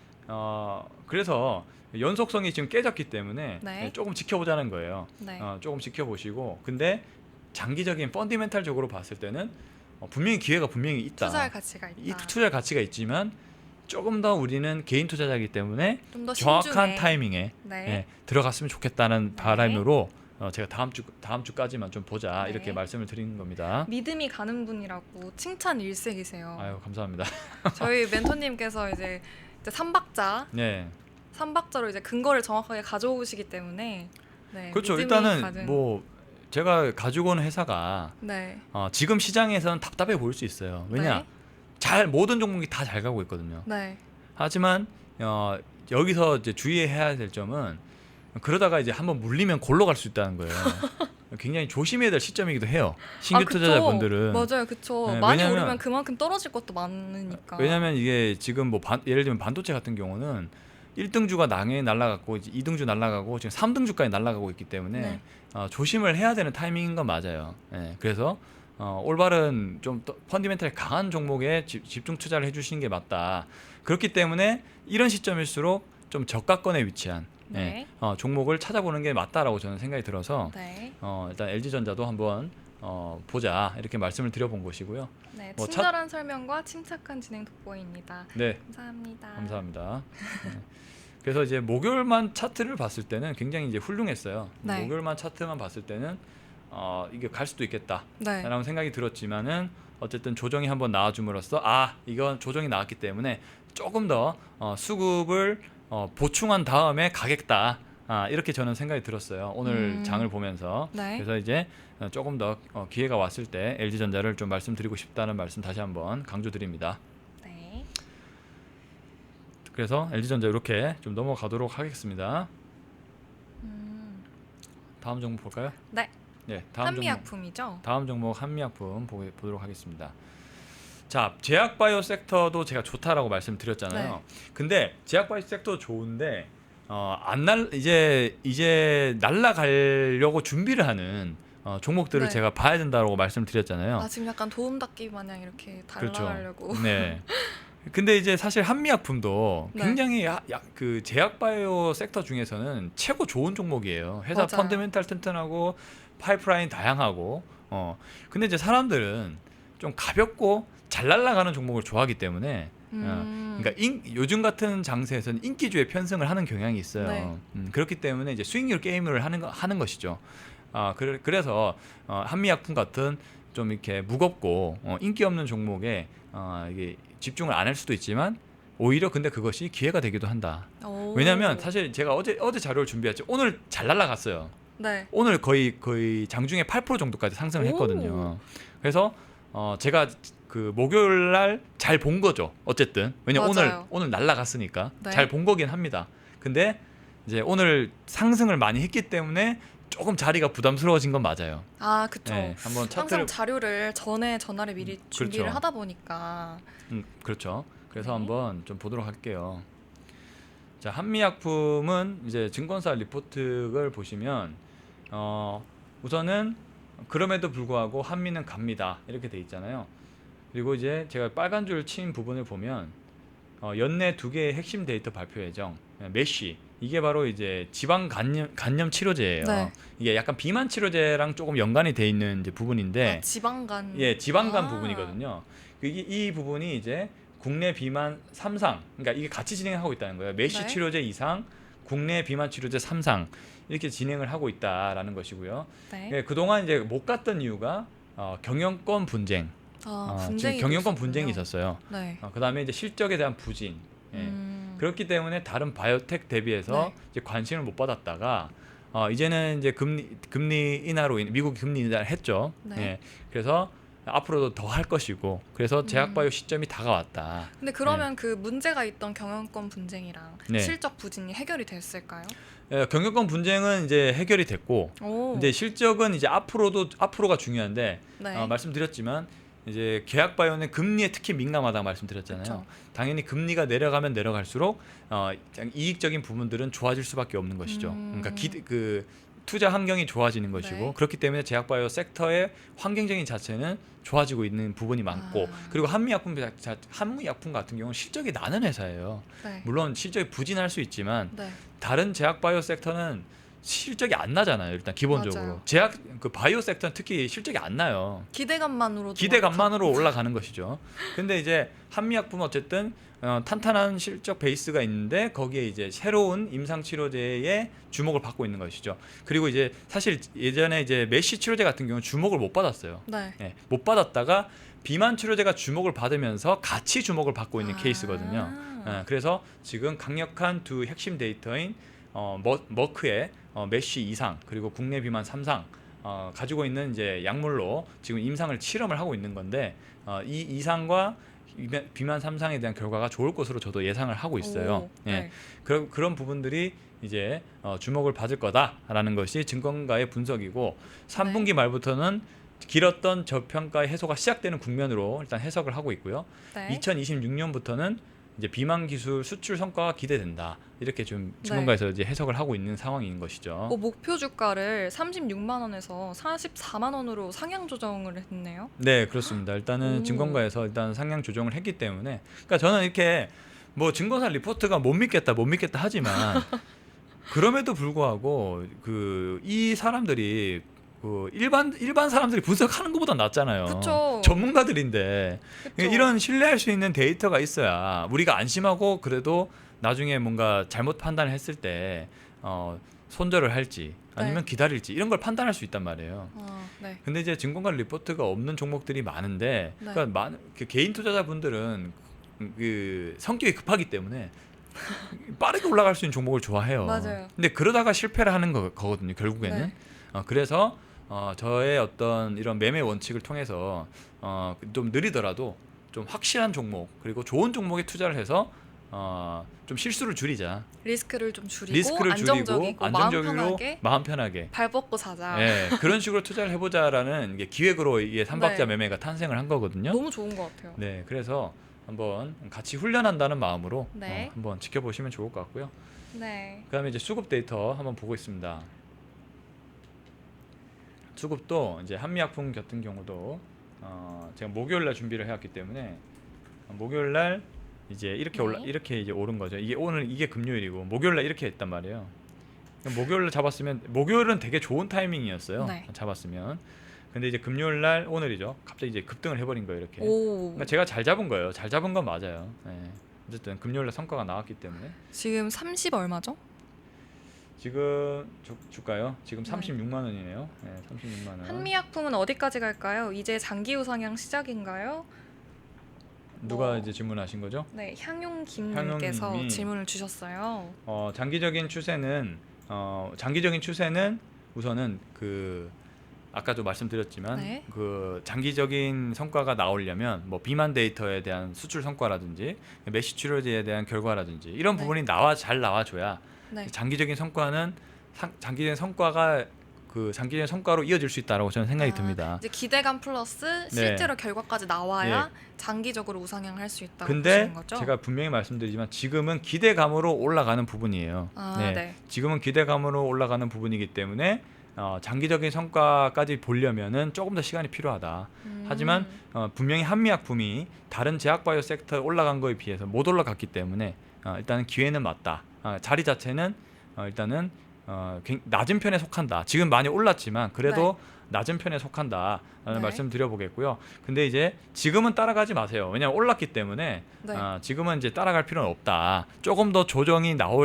그래서 연속성이 지금 깨졌기 때문에 네. 조금 지켜보자는 거예요. 네. 조금 지켜보시고 근데 장기적인 펀디멘탈적으로 봤을 때는 분명히 기회가 분명히 있다. 투자할 가치가 있다. 이 투자할 가치가 있지만 조금 더 우리는 개인 투자자이기 때문에 좀 더 정확한 신중해. 타이밍에 네. 들어갔으면 좋겠다는 네. 바람으로 제가 다음 주까지만 좀 보자 네. 이렇게 말씀을 드리는 겁니다. 믿음이 가는 분이라고 칭찬 일색이세요. 아유 감사합니다. 저희 멘토님께서 이제 삼박자로 네, 이제 근거를 정확하게 가져오시기 때문에 네, 그렇죠. 믿음이 일단은 가는- 뭐 제가 가지고 온 회사가 네. 지금 시장에서는 답답해 보일 수 있어요. 왜냐, 모든 종목이 다 잘 가고 있거든요. 네. 하지만 여기서 이제 주의해야 될 점은 그러다가 이제 한번 물리면 골로 갈 수 있다는 거예요. 굉장히 조심해야 될 시점이기도 해요. 신규 그쵸. 투자자분들은. 맞아요, 그쵸. 네, 많이 왜냐면- 오르면 그만큼 떨어질 것도 많으니까. 왜냐하면 이게 지금 뭐 예를 들면 반도체 같은 경우는 1등주가 낭에 날아갔고 이제 2등주 날아가고 지금 3등주까지 날아가고 있기 때문에 네. 조심을 해야 되는 타이밍인 건 맞아요. 그래서 올바른 좀 펀디멘탈이 강한 종목에 집중 투자를 해주시는 게 맞다. 그렇기 때문에 이런 시점일수록 좀 저가권에 위치한 네. 종목을 찾아보는 게 맞다라고 저는 생각이 들어서 네. 일단 LG전자도 한번 보자 이렇게 말씀을 드려본 것이고요. 네. 뭐 친절한 설명과 침착한 진행 돋보입니다. 네, 감사합니다. 감사합니다. 네. 그래서 이제 목요일만 차트를 봤을 때는 굉장히 이제 훌륭했어요. 네. 목요일만 차트만 봤을 때는 이게 갈 수도 있겠다. 네. 라는 생각이 들었지만은 어쨌든 조정이 한번 나와줌으로써 이건 조정이 나왔기 때문에 조금 더 수급을 보충한 다음에 가겠다. 이렇게 저는 생각이 들었어요. 오늘 장을 보면서. 네. 그래서 이제 조금 더 기회가 왔을 때 LG전자를 좀 말씀드리고 싶다는 말씀 다시 한번 강조드립니다. 네. 그래서 LG전자 이렇게 좀 넘어가도록 하겠습니다. 다음 종목 볼까요? 네. 네, 다음 한미약품이죠. 다음 종목 한미약품 보도록 하겠습니다. 자, 제약바이오 섹터도 제가 좋다라고 말씀드렸잖아요. 근데 제약바이오 섹터 좋은데 이제 날라가려고 준비를 하는 종목들을 네. 제가 봐야 된다고 말씀드렸잖아요. 아, 지금 약간 도움닫기 마냥 이렇게 그렇죠. 달라가려고. 네. 근데 이제 사실 한미약품도 네. 굉장히 그 제약바이오 섹터 중에서는 최고 좋은 종목이에요. 회사 맞아요. 펀더멘탈 튼튼하고 파이프라인 다양하고. 근데 이제 사람들은 좀 가볍고 잘 날아가는 종목을 좋아하기 때문에 그러니까 요즘 같은 장세에서는 인기주의 편승을 하는 경향이 있어요. 네. 그렇기 때문에 이제 수익률 게임을 하는 것이죠. 그래서 한미약품 같은 좀 이렇게 무겁고 인기 없는 종목에 이게 집중을 안 할 수도 있지만 오히려 근데 그것이 기회가 되기도 한다. 오. 왜냐하면 사실 제가 어제 자료를 준비했죠. 오늘 잘 날아갔어요. 네. 오늘 거의 장중에 8% 정도까지 상승을 했거든요. 그래서 제가 그 목요일 날 잘 본 거죠. 어쨌든 왜냐 맞아요. 오늘 날아갔으니까 네. 잘 본 거긴 합니다. 근데 이제 오늘 상승을 많이 했기 때문에 조금 자리가 부담스러워진 건 맞아요. 아, 그쵸. 네, 한번 항상 차트를 자료를 전날에 미리 준비를 그렇죠. 하다 보니까. 그렇죠. 그래서 네. 한번 좀 보도록 할게요. 자, 한미약품은 이제 증권사 리포트를 보시면 우선은 그럼에도 불구하고 한미는 갑니다 이렇게 돼 있잖아요. 그리고 이제 제가 빨간 줄 친 부분을 보면 연내 2개의 핵심 데이터 발표 예정 메쉬 이게 바로 이제 지방 간염 치료제예요. 네. 이게 약간 비만 치료제랑 조금 연관이 돼 있는 이제 부분인데 지방간. 예, 지방간 부분이거든요. 이 부분이 이제 국내 비만 3상, 그러니까 이게 같이 진행하고 있다는 거예요. 메쉬 네. 치료제 2상, 국내 비만 치료제 3상 이렇게 진행을 하고 있다라는 것이고요. 네. 예, 그동안 이제 못 갔던 이유가 경영권 분쟁, 지금 분쟁이 경영권 있었군요. 분쟁이 있었어요. 네. 그다음에 이제 실적에 대한 부진. 예. 그렇기 때문에 다른 바이오텍 대비해서 네. 이제 관심을 못 받았다가 이제는 이제 금리 인하로 미국 금리 인하를 했죠. 네. 예. 그래서 앞으로도 더 할 것이고 그래서 제약바이오 시점이 다가왔다. 근데 그러면 그 문제가 있던 경영권 분쟁이랑 네. 실적 부진이 해결이 됐을까요? 경영권 분쟁은 이제 해결이 됐고 오. 근데 실적은 이제 앞으로가 중요한데 네. 말씀드렸지만 이제 계약바이오는 금리에 특히 민감하다고 말씀드렸잖아요. 그쵸. 당연히 금리가 내려가면 내려갈수록 이익적인 부분들은 좋아질 수밖에 없는 것이죠. 그러니까 그 투자 환경이 좋아지는 것이고 네. 그렇기 때문에 제약바이오 섹터의 환경적인 자체는 좋아지고 있는 부분이 많고 그리고 한미약품 같은 경우는 실적이 나는 회사예요. 네. 물론 실적이 부진할 수 있지만 네. 다른 제약바이오 섹터는 실적이 안 나잖아요. 일단 기본적으로 맞아요. 그 바이오 섹터는 특히 실적이 안 나요. 기대감만으로 올라가는 것이죠. 근데 이제 한미약품은 어쨌든 탄탄한 실적 베이스가 있는데 거기에 이제 새로운 임상 치료제에 주목을 받고 있는 것이죠. 그리고 이제 사실 예전에 이제 메쉬 치료제 같은 경우는 주목을 못 받았어요. 네. 예, 못 받았다가 비만 치료제가 주목을 받으면서 같이 주목을 받고 있는 케이스거든요. 그래서 지금 강력한 두 핵심 데이터인 머크의 메쉬 2상 그리고 국내 비만 3상 가지고 있는 이제 약물로 지금 임상을 실험을 하고 있는 건데 이 2상과 비만 3상에 대한 결과가 좋을 것으로 저도 예상을 하고 있어요. 오, 네. 그런 부분들이 이제 주목을 받을 거다라는 것이 증권가의 분석이고 3분기 말부터는 길었던 저평가의 해소가 시작되는 국면으로 일단 해석을 하고 있고요. 네. 2026년부터는 이제 비만 기술 수출 성과가 기대된다. 이렇게 좀 증권가에서 이제 해석을 하고 있는 상황인 것이죠. 목표 주가를 36만 원에서 44만 원으로 상향 조정을 했네요. 네, 그렇습니다. 일단은 증권가에서 일단 상향 조정을 했기 때문에 그러니까 저는 이렇게 뭐 증권사 리포트가 못 믿겠다 하지만 그럼에도 불구하고 이 사람들이 그 일반 사람들이 분석하는 것보다 낫잖아요. 그쵸. 전문가들인데 그쵸. 이런 신뢰할 수 있는 데이터가 있어야 우리가 안심하고 그래도 나중에 뭔가 잘못 판단을 했을 때 손절을 할지 아니면 기다릴지 이런 걸 판단할 수 있단 말이에요. 네. 근데 이제 증권가 리포트가 없는 종목들이 많은데 네. 그러니까 그 개인 투자자분들은 그 성격이 급하기 때문에 빠르게 올라갈 수 있는 종목을 좋아해요. 맞아요. 근데 그러다가 실패를 하는 거거든요. 결국에는. 네. 그래서 저의 어떤 이런 매매 원칙을 통해서 좀 느리더라도 좀 확실한 종목 그리고 좋은 종목에 투자를 해서 좀 실수를 줄이자. 리스크를 좀 줄이고 안정적이고 마음 편하게 발 뻗고 자자. 네, 그런 식으로 투자를 해보자라는 게 기획으로 이게 삼박자 네. 매매가 탄생을 한 거거든요. 너무 좋은 것 같아요. 네, 그래서 한번 같이 훈련한다는 마음으로 네. 한번 지켜보시면 좋을 것 같고요. 네. 그다음에 이제 수급 데이터 한번 보고 있습니다. 수급도 이제 한미약품 같은 경우도 제가 목요일날 준비를 해왔기 때문에 목요일날 이제 이렇게 네. 이렇게 이제 오른 거죠. 이게 오늘 이게 금요일이고 목요일날 이렇게 했단 말이에요. 목요일날 잡았으면 목요일은 되게 좋은 타이밍이었어요. 네. 잡았으면. 근데 이제 금요일날 오늘이죠. 갑자기 이제 급등을 해버린 거예요. 이렇게. 오. 그러니까 제가 잘 잡은 거예요. 잘 잡은 건 맞아요. 네. 어쨌든 금요일날 성과가 나왔기 때문에 지금 30 얼마죠? 지금 줄까요? 지금 네. 36만 원이네요. 네, 36만 원. 한미약품은 어디까지 갈까요? 이제 장기 우상향 시작인가요? 누가 이제 질문하신 거죠? 네, 향용김님께서 향용님이 질문을 주셨어요. 장기적인 추세는 우선은 그 아까도 말씀드렸지만 네. 그 장기적인 성과가 나오려면 뭐 비만 데이터에 대한 수출 성과라든지 메시 치료제에 대한 결과라든지 이런 네. 부분이 잘 나와줘야 네. 장기적인 성과로 이어질 수 있다라고 저는 생각이 듭니다. 이제 기대감 플러스 실제로 결과까지 나와야 장기적으로 우상향할 수 있다고 근데 보시는 거죠? 제가 분명히 말씀드리지만 지금은 기대감으로 올라가는 부분이에요. 네. 지금은 기대감으로 올라가는 부분이기 때문에 장기적인 성과까지 보려면은 조금 더 시간이 필요하다. 하지만 분명히 한미약품이 다른 제약바이오 섹터에 올라간 거에 비해서 못 올라갔기 때문에 일단은 기회는 맞다. 자리 자체는 일단은 낮은 편에 속한다. 지금 많이 올랐지만 그래도 낮은 편에 속한다라는 네. 말씀 드려보겠고요. 근데 이제 지금은 따라가지 마세요. 왜냐하면 올랐기 때문에 네. 지금은 이제 따라갈 필요는 없다. 조금 더 조정이 나오고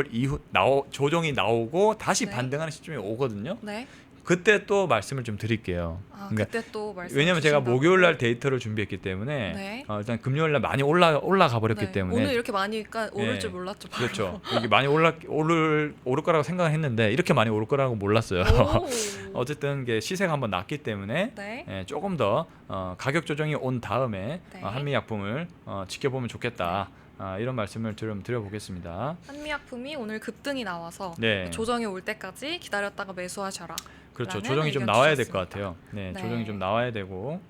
다시 네. 반등하는 시점이 오거든요. 네. 그때 또 말씀을 좀 드릴게요. 그러니까 그때 또 말씀. 왜냐면 제가 목요일날 데이터를 준비했기 때문에 네. 일단 금요일날 많이 올라가 버렸기 네. 때문에 오늘 이렇게 많으니까 오를 네. 줄 몰랐죠. 바로. 그렇죠. 이게 많이 오를 거라고 생각했는데 이렇게 많이 오를 거라고 몰랐어요. 오. 어쨌든 이게 시세가 한번 났기 때문에 네. 조금 더 가격 조정이 온 다음에 네. 한미약품을 지켜보면 좋겠다. 이런 말씀을 드려보겠습니다. 한미약품이 오늘 급등이 나와서 네. 조정이 올 때까지 기다렸다가 매수하셔라. 그렇죠. 라는 조정이 좀 의견 나와야 될 것 주셨습니다. 같아요. 네, 네. 조정이 좀 나와야 되고.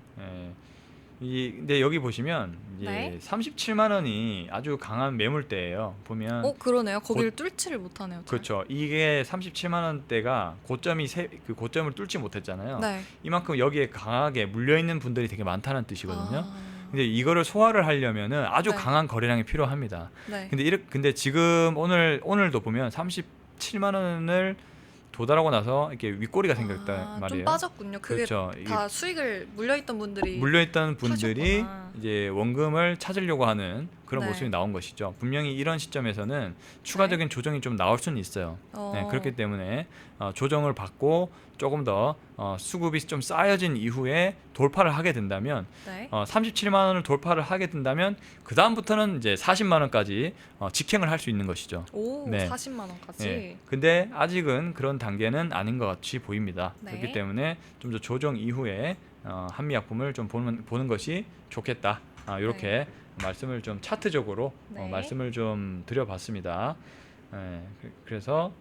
근데 여기 보시면 이제 네. 37만 원이 아주 강한 매물대예요. 보면 그러네요. 거기를 뚫지를 못하네요. 잘. 그렇죠. 이게 37만 원대가 그 고점을 뚫지 못했잖아요. 네. 이만큼 여기에 강하게 물려 있는 분들이 되게 많다는 뜻이거든요. 아. 근데 이거를 소화를 하려면은 아주 네. 강한 거래량이 필요합니다. 네. 근데 지금 오늘도 보면 37만 원을 도달하고 나서 이렇게 윗꼬리가 생겼단 말이에요. 좀 빠졌군요. 그게 그렇죠. 다 수익을 물려있던 분들이 물려있던 분들이 파셨구나. 이제 원금을 찾으려고 하는 그런 네. 모습이 나온 것이죠. 분명히 이런 시점에서는 추가적인 조정이 좀 나올 수는 있어요. 그렇기 때문에 조정을 받고 조금 더 수급이 좀 쌓여진 이후에 돌파를 하게 된다면 네. 37만 원을 돌파를 하게 된다면 그 다음부터는 이제 40만 원까지 직행을 할 수 있는 것이죠. 오, 네. 40만 원까지. 네. 근데 아직은 그런 단계는 아닌 것 같이 보입니다. 네. 그렇기 때문에 좀 더 조정 이후에 한미약품을 좀 보는 것이 좋겠다. 이렇게 말씀을 좀 차트적으로 네. 말씀을 좀 드려봤습니다. 그래서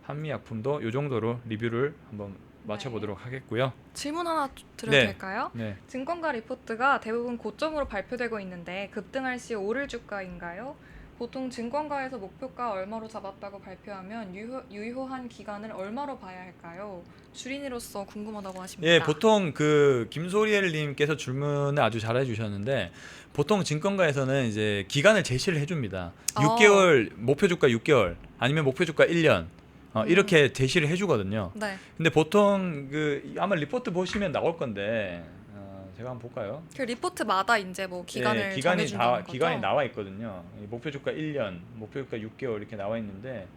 한미약품도 이 정도로 리뷰를 한번 맞춰보도록 하겠고요. 질문 하나 드려도 네. 될까요? 네. 증권가 리포트가 대부분 고점으로 발표되고 있는데 급등할 시 오를 주가인가요? 보통 증권가에서 목표가 얼마로 잡았다고 발표하면 유효한 기간을 얼마로 봐야 할까요? 주린이로서 궁금하다고 하십니다. 예, 보통 그 김소리엘님께서 질문을 아주 잘 해주셨는데 보통 증권가에서는 이제 기간을 제시를 해줍니다. 6개월 목표 주가 6개월 아니면 목표 주가 1년 이렇게 제시를 해주거든요. 네. 근데 보통 아마 리포트 보시면 나올 건데 제가 한번 볼까요? 그 리포트마다 이제 뭐 기간을 정해준다는 거죠? 기간이 나와 있거든요. 목표 주가 1년, 목표 주가 6개월 이렇게 나와 있는데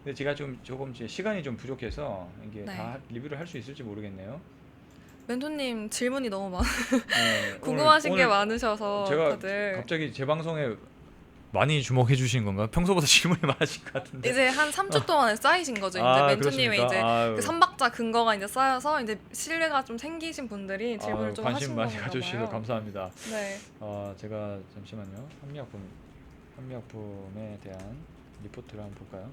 근데 제가 조금 시간이 좀 부족해서 이게 다 리뷰를 할 수 있을지 모르겠네요. 멘토님 질문이 너무 많. 네, 궁금하신 게 많으셔서 제가 다들 갑자기 제 방송에 많이 주목해 주신 건가요? 평소보다 질문이 많으신 것 같은데. 이제 한 3주 동안에 쌓이신 거죠. 이제 멘토님의 그렇습니까? 이제 아유. 그 삼박자 근거가 이제 쌓여서 이제 신뢰가 좀 생기신 분들이 질문을 좀 관심 하신 많이 건가 가져주셔서 봐요. 감사합니다. 네. 제가 잠시만요. 한미약품에 대한 리포트를 한번 볼까요?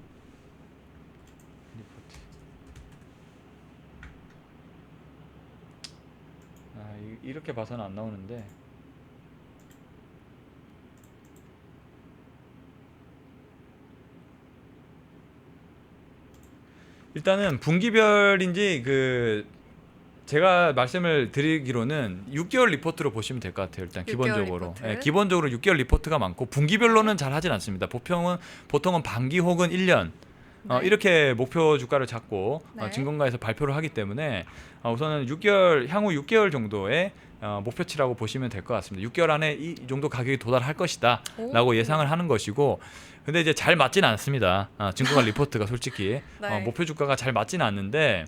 리포트. 이렇게 봐서는 안 나오는데 일단은 분기별인지 제가 말씀을 드리기로는 6개월 리포트로 보시면 될 것 같아요. 일단 6개월 기본적으로. 리포트. 예, 기본적으로 6개월 리포트가 많고 분기별로는 잘 하진 않습니다. 보통은 반기 혹은 1년 네. 이렇게 목표 주가를 잡고 네. 증권가에서 발표를 하기 때문에 우선은 향후 6개월 정도의 목표치라고 보시면 될 것 같습니다. 6개월 안에 이 정도 가격이 도달할 것이다 라고 오. 예상을 하는 것이고, 근데 이제 잘 맞지는 않습니다. 증권가 리포트가 솔직히 네. 목표 주가가 잘 맞지는 않는데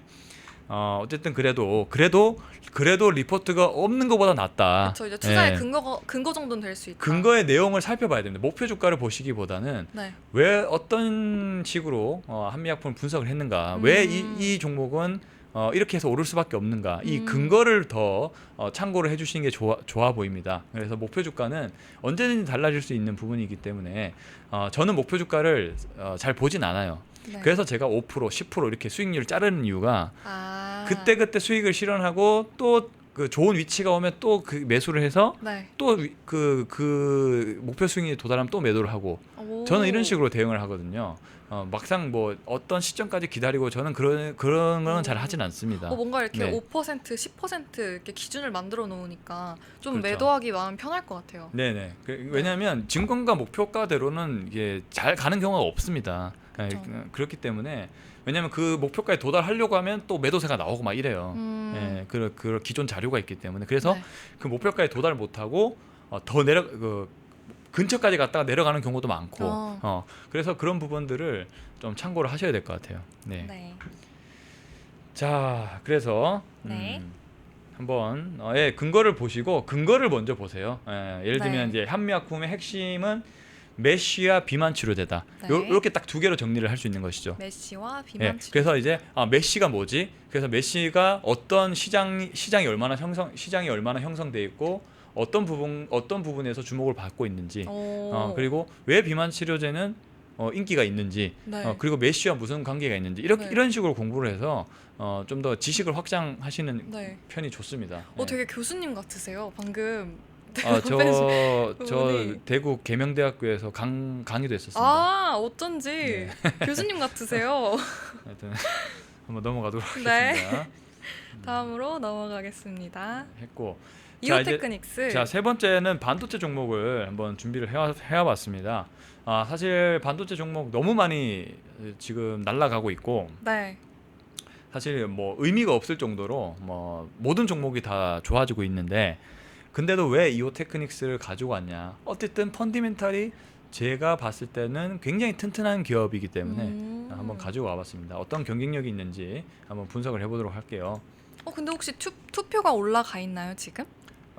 어쨌든 그래도 리포트가 없는 것보다 낫다. 그렇죠. 이제 투자의 예. 근거 정도는 될 수 있다. 근거의 내용을 살펴봐야 됩니다. 목표 주가를 보시기보다는 네. 왜 어떤 식으로 한미약품을 분석을 했는가, 왜 이 종목은 이렇게 해서 오를 수밖에 없는가, 이 근거를 더 참고를 해주시는 게 좋아 보입니다. 그래서 목표 주가는 언제든지 달라질 수 있는 부분이기 때문에 저는 목표 주가를 잘 보진 않아요. 네. 그래서 제가 5%, 10% 이렇게 수익률을 자르는 이유가 아. 그때 수익을 실현하고 또 그 좋은 위치가 오면 또 그 매수를 해서 네. 또 그 목표 수익이 도달하면 또 매도를 하고, 오. 저는 이런 식으로 대응을 하거든요. 막상 뭐 어떤 시점까지 기다리고 저는 그런 거는 잘 하진 않습니다. 뭔가 이렇게 네. 5%, 10% 이렇게 기준을 만들어 놓으니까 좀 그렇죠. 매도하기 마음 편할 것 같아요. 네네. 왜냐하면 증권가 목표가대로는 이게 잘 가는 경우가 없습니다. 그렇죠. 그렇기 때문에, 왜냐하면 그 목표가에 도달하려고 하면 또 매도세가 나오고 막 이래요. 그 기존 자료가 있기 때문에. 그래서 네. 그 목표가에 도달 못하고 더 근처까지 갔다가 내려가는 경우도 많고, 그래서 그런 부분들을 좀 참고를 하셔야 될 것 같아요. 네. 네. 자, 그래서 네. 한번 근거를 보시고 근거를 먼저 보세요. 예를 들면 네. 이제 한미약품의 핵심은 메쉬와 비만 치료제다. 네. 이렇게 딱 두 개로 정리를 할 수 있는 것이죠. 메쉬와 비만 치료. 그래서 이제 메쉬가 뭐지? 그래서 메쉬가 어떤 시장이 얼마나 형성돼 있고 어떤 부분에서 주목을 받고 있는지, 그리고 왜 비만 치료제는 인기가 있는지, 네. 그리고 메쉬와 무슨 관계가 있는지 네. 이런 식으로 공부를 해서 좀 더 지식을 확장하시는 네. 편이 좋습니다. 되게 교수님 같으세요. 방금. 저 부분이. 대구 계명대학교에서 강의도 했었습니다. 아, 어쩐지 교수님 같으세요. 하여튼 한번 넘어가도록 네. 하겠습니다. 다음으로 넘어가겠습니다. 했고, 이오테크닉스. 자, 세 번째는 반도체 종목을 한번 준비를 해와봤습니다. 사실 반도체 종목 너무 많이 지금 날아가고 있고, 네. 사실 뭐 의미가 없을 정도로 뭐 모든 종목이 다 좋아지고 있는데, 근데도 왜 이오테크닉스를 가지고 왔냐? 어쨌든 펀디멘탈이 제가 봤을 때는 굉장히 튼튼한 기업이기 때문에 한번 가지고 와봤습니다. 어떤 경쟁력이 있는지 한번 분석을 해보도록 할게요. 근데 혹시 투표가 올라가 있나요 지금?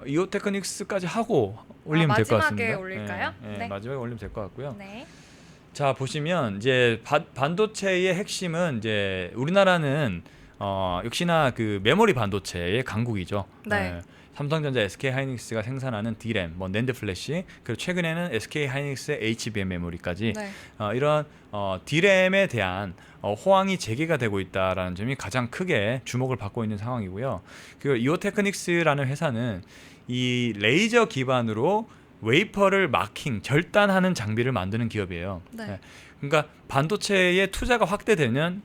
이오테크닉스까지 하고 올리면 될 것 같습니다. 마지막에 올릴까요? 네. 마지막에 올리면 될 것 같고요. 네. 자, 보시면 이제 반도체의 핵심은 이제 우리나라는 역시나 그 메모리 반도체의 강국이죠. 네. 삼성전자, SK하이닉스가 생산하는 D램, 뭐 낸드 플래시, 그리고 최근에는 SK하이닉스의 HBM 메모리까지 네. 이런 D램에 대한 호황이 재개가 되고 있다라는 점이 가장 크게 주목을 받고 있는 상황이고요. 그리고 이오테크닉스라는 회사는 이 레이저 기반으로 웨이퍼를 절단하는 장비를 만드는 기업이에요. 네. 그러니까 반도체의 투자가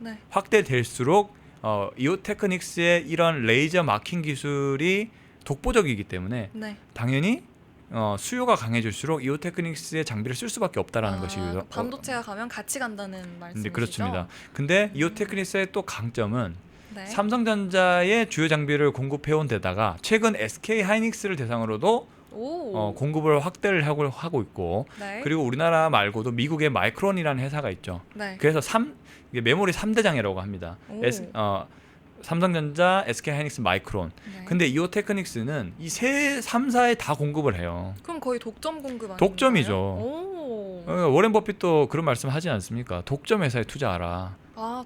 네. 확대될수록 이오테크닉스의 이런 레이저 마킹 기술이 독보적이기 때문에 네. 당연히 수요가 강해질수록 이오테크닉스의 장비를 쓸 수밖에 없다라는 것이고요. 반도체가 가면 같이 간다는 말씀이시죠? 네, 그렇습니다. 근데 이오테크닉스의 또 강점은 네. 삼성전자의 주요 장비를 공급해온 데다가 최근 SK하이닉스를 대상으로도 오. 공급을 확대를 하고 있고, 네. 그리고 우리나라 말고도 미국의 마이크론이라는 회사가 있죠. 네. 그래서 이게 메모리 3대장이라고 합니다. 오. 삼성전자, SK하이닉스, 마이크론. 네. 근데 이오테크닉스는 이 3사에 다 공급을 해요. 그럼 거의 독점 공급 아닌가요? 독점이죠. 오. 워렌 버핏도 그런 말씀 하지 않습니까? 독점 회사에 투자하라.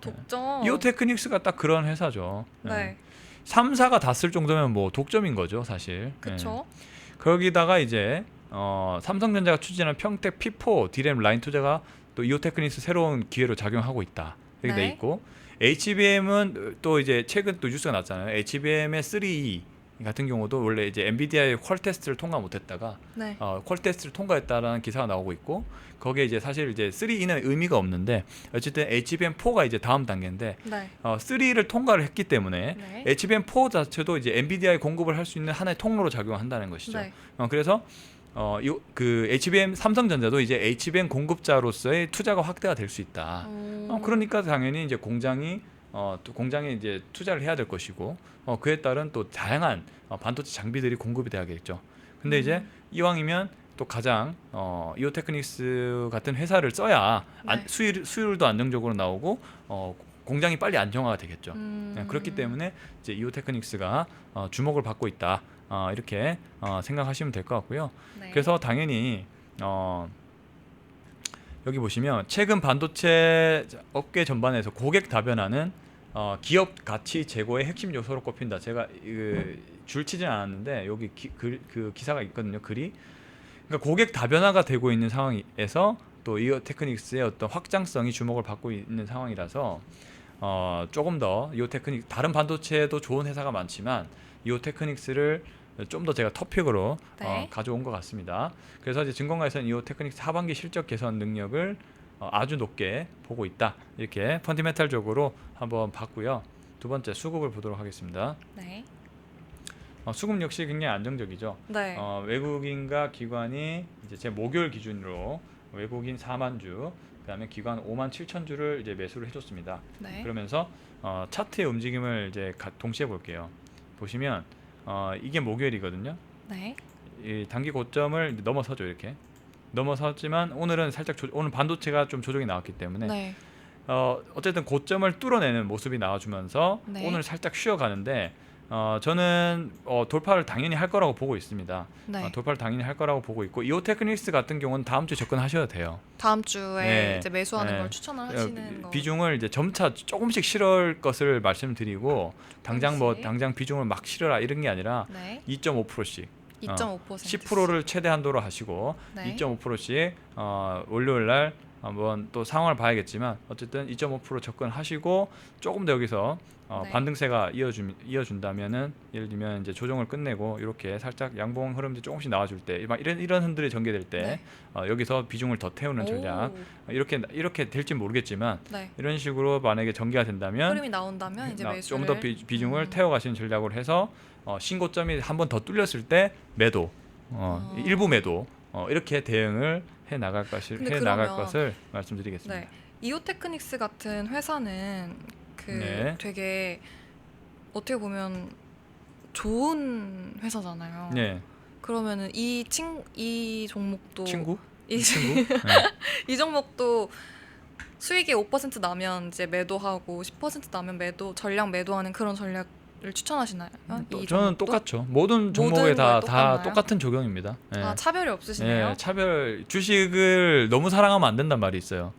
독점. 이오테크닉스가 딱 그런 회사죠. 네. 3사가 다 쓸 정도면 뭐 독점인 거죠, 사실. 그렇죠. 거기다가 이제 삼성전자가 추진하는 평택 P4 D램 라인 투자가 또 이오테크닉스 새로운 기회로 작용하고 있다. 이렇게 네. 돼 있고, HBM은 또 이제 최근 또 뉴스가 났잖아요. HBM의 3E 같은 경우도 원래 이제 엔비디아의 퀄 테스트를 통과 못했다가 네. 퀄 테스트를 통과했다라는 기사가 나오고 있고 거기에 이제 사실 이제 3E는 의미가 없는데 어쨌든 HBM4가 이제 다음 단계인데 네. 3를 통과를 했기 때문에 네. HBM4 자체도 이제 엔비디아에 공급을 할 수 있는 하나의 통로로 작용한다는 것이죠. 네. 그래서 그 HBM 삼성전자도 이제 HBM 공급자로서의 투자가 확대가 될 수 있다. 그러니까 당연히 이제 공장이 또 공장에 이제 투자를 해야 될 것이고 그에 따른 또 다양한 반도체 장비들이 공급이 돼야겠죠. 근데 이제 이왕이면 또 가장 이오테크닉스 같은 회사를 써야 네. 수율도 안정적으로 나오고 공장이 빨리 안정화가 되겠죠. 그렇기 때문에 이제 이오테크닉스가 주목을 받고 있다. 이렇게 생각하시면 될 것 같고요. 네. 그래서 당연히 여기 보시면 최근 반도체 업계 전반에서 고객 다변화는 기업 가치 제고의 핵심 요소로 꼽힌다. 제가 줄 치진 않았는데 여기 그 기사가 있거든요. 글이. 그러니까 고객 다변화가 되고 있는 상황에서 또 이오테크닉스의 어떤 확장성이 주목을 받고 있는 상황이라서 조금 더 이오테크닉 다른 반도체에도 좋은 회사가 많지만 이오테크닉스를 좀 더 제가 토픽으로 네. 가져온 것 같습니다. 그래서 이제 증권가에서는 이오테크닉스 하반기 실적 개선 능력을 아주 높게 보고 있다. 이렇게 펀디멘탈적으로 한번 봤고요. 두 번째 수급을 보도록 하겠습니다. 네. 수급 역시 굉장히 안정적이죠. 네. 외국인과 기관이 이제 제 목요일 기준으로 외국인 4만 주, 그다음에 기관 5만 7천 주를 이제 매수를 해줬습니다. 네. 그러면서 차트의 움직임을 이제 동시에 볼게요. 보시면 이게 목요일이거든요. 네. 이 단기 고점을 넘어서죠. 이렇게 넘어섰지만 오늘은 살짝 오늘 반도체가 좀 조정이 나왔기 때문에 네. 어쨌든 고점을 뚫어내는 모습이 나와주면서 네. 오늘 살짝 쉬어가는데 저는 돌파를 당연히 할 거라고 보고 있습니다. 네. 돌파를 당연히 할 거라고 보고 있고 이오테크닉스 같은 경우는 다음 주에 접근하셔도 돼요. 다음 주에 네. 이제 매수하는 네. 걸 추천을 하시는 거. 비중을 이제 점차 조금씩 실을 것을 말씀드리고 당장 조금씩. 당장 비중을 막 실어라 이런 게 아니라 네. 2.5%씩 2.5%. 10%를 최대 한도로 하시고 네. 2.5%씩 월요일 날 한번 또 상황을 봐야겠지만 어쨌든 2.5% 접근하시고 조금 더 여기서 네. 반등세가 이어준다면은 예를 들면 이제 조정을 끝내고 이렇게 살짝 양봉 흐름이 조금씩 나와줄 때 막 이런 흔들이 전개될 때 네. 여기서 비중을 더 태우는 전략 오. 이렇게 될지 모르겠지만 네. 이런 식으로 만약에 전개가 된다면 흐름이 나온다면 이제 매수를 좀 더 비중을 태워가시는 전략으로 해서 신고점이 한 번 더 뚫렸을 때 매도 일부 매도 이렇게 대응을 해 나갈 근데 것을 말씀드리겠습니다. 네. 이오테크닉스 같은 회사는 네. 되게 어떻게 보면 좋은 회사잖아요. 네. 그러면은 이 종목도 친구? 이, 친구? 네. 이 종목도 수익이 5% 나면 이제 매도하고 10% 나면 전량 매도하는 그런 전략을 추천하시나요? 이 저는 종목도? 똑같죠. 모든 종목에 모든 다 거에 똑같나요? 똑같은 적용입니다. 네. 차별이 없으시네요. 네, 차별 주식을 너무 사랑하면 안 된단 말이 있어요.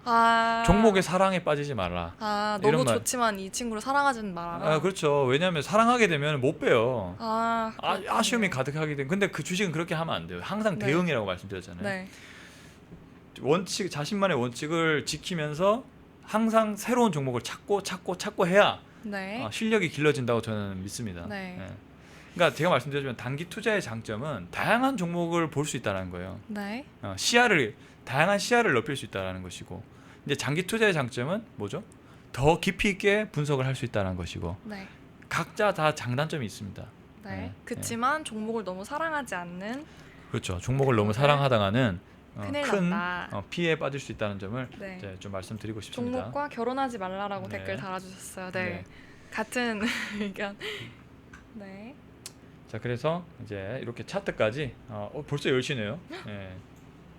종목의 사랑에 빠지지 말라. 너무 이런 말. 좋지만 이 친구를 사랑하지는 말아라. 그렇죠. 왜냐하면 사랑하게 되면 못 빼요. 그렇군요. 아쉬움이 가득하게 된. 근데 그 주식은 그렇게 하면 안 돼요. 항상 네. 대응이라고 말씀드렸잖아요. 네. 자신만의 원칙을 지키면서 항상 새로운 종목을 찾고 해야 네. 실력이 길러진다고 저는 믿습니다. 네. 그러니까 제가 말씀드렸지만 단기 투자의 장점은 다양한 종목을 볼 수 있다는 거예요. 네. 다양한 시야를 넓힐 수 있다는 것이고, 이제 장기 투자의 장점은 뭐죠? 더 깊이 있게 분석을 할 수 있다는 것이고, 네. 각자 다 장단점이 있습니다. 네. 그렇지만 종목을 너무 사랑하지 않는 그렇죠. 종목을 너무 그거를 사랑하다가는 큰일 큰 난다. 피해에 빠질 수 있다는 점을 네. 이제 좀 말씀드리고 싶습니다. 종목과 결혼하지 말라라고 네. 댓글 달아주셨어요. 네. 네. 같은 의견. 네. 자, 그래서 이제 이렇게 차트까지 벌써 10시네요. 네.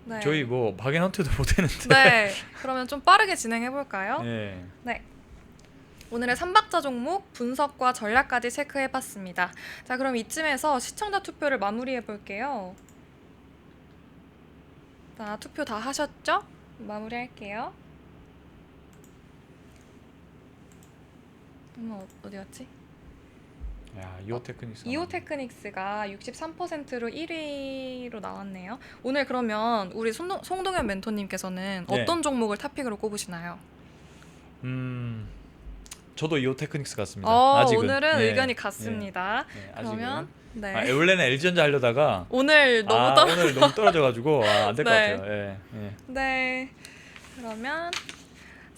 네. 저희 뭐 박앤헌트도 못했는데. 네. 그러면 좀 빠르게 진행해 볼까요? 네. 오늘의 3박자 종목 분석과 전략까지 체크해 봤습니다. 자, 그럼 이쯤에서 시청자 투표를 마무리해 볼게요. 자, 투표 다 하셨죠? 마무리할게요. 어디 갔지? 야, 이오테크닉스. 이오테크닉스가 63%로 1위로 나왔네요. 오늘 그러면 우리 송동현 멘토님께서는 네. 어떤 종목을 탑픽으로 꼽으시나요? 저도 이오테크닉스 같습니다. 어, 아직은. 오늘은 네. 의견이 같습니다. 네, 그러면 네. 원래는 LG전자 하려다가 오늘 너무 오늘 너무 떨어져가지고 안 될 것 네. 같아요. 예, 예. 네. 그러면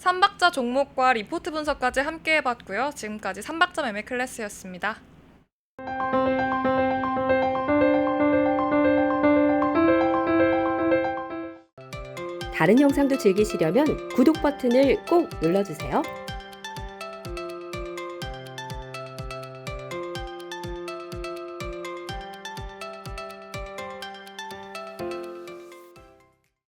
3박자 종목과 리포트 분석까지 함께 해봤고요. 지금까지 3박자 매매 클래스였습니다. 다른 영상도 즐기시려면 구독 버튼을 꼭 눌러주세요.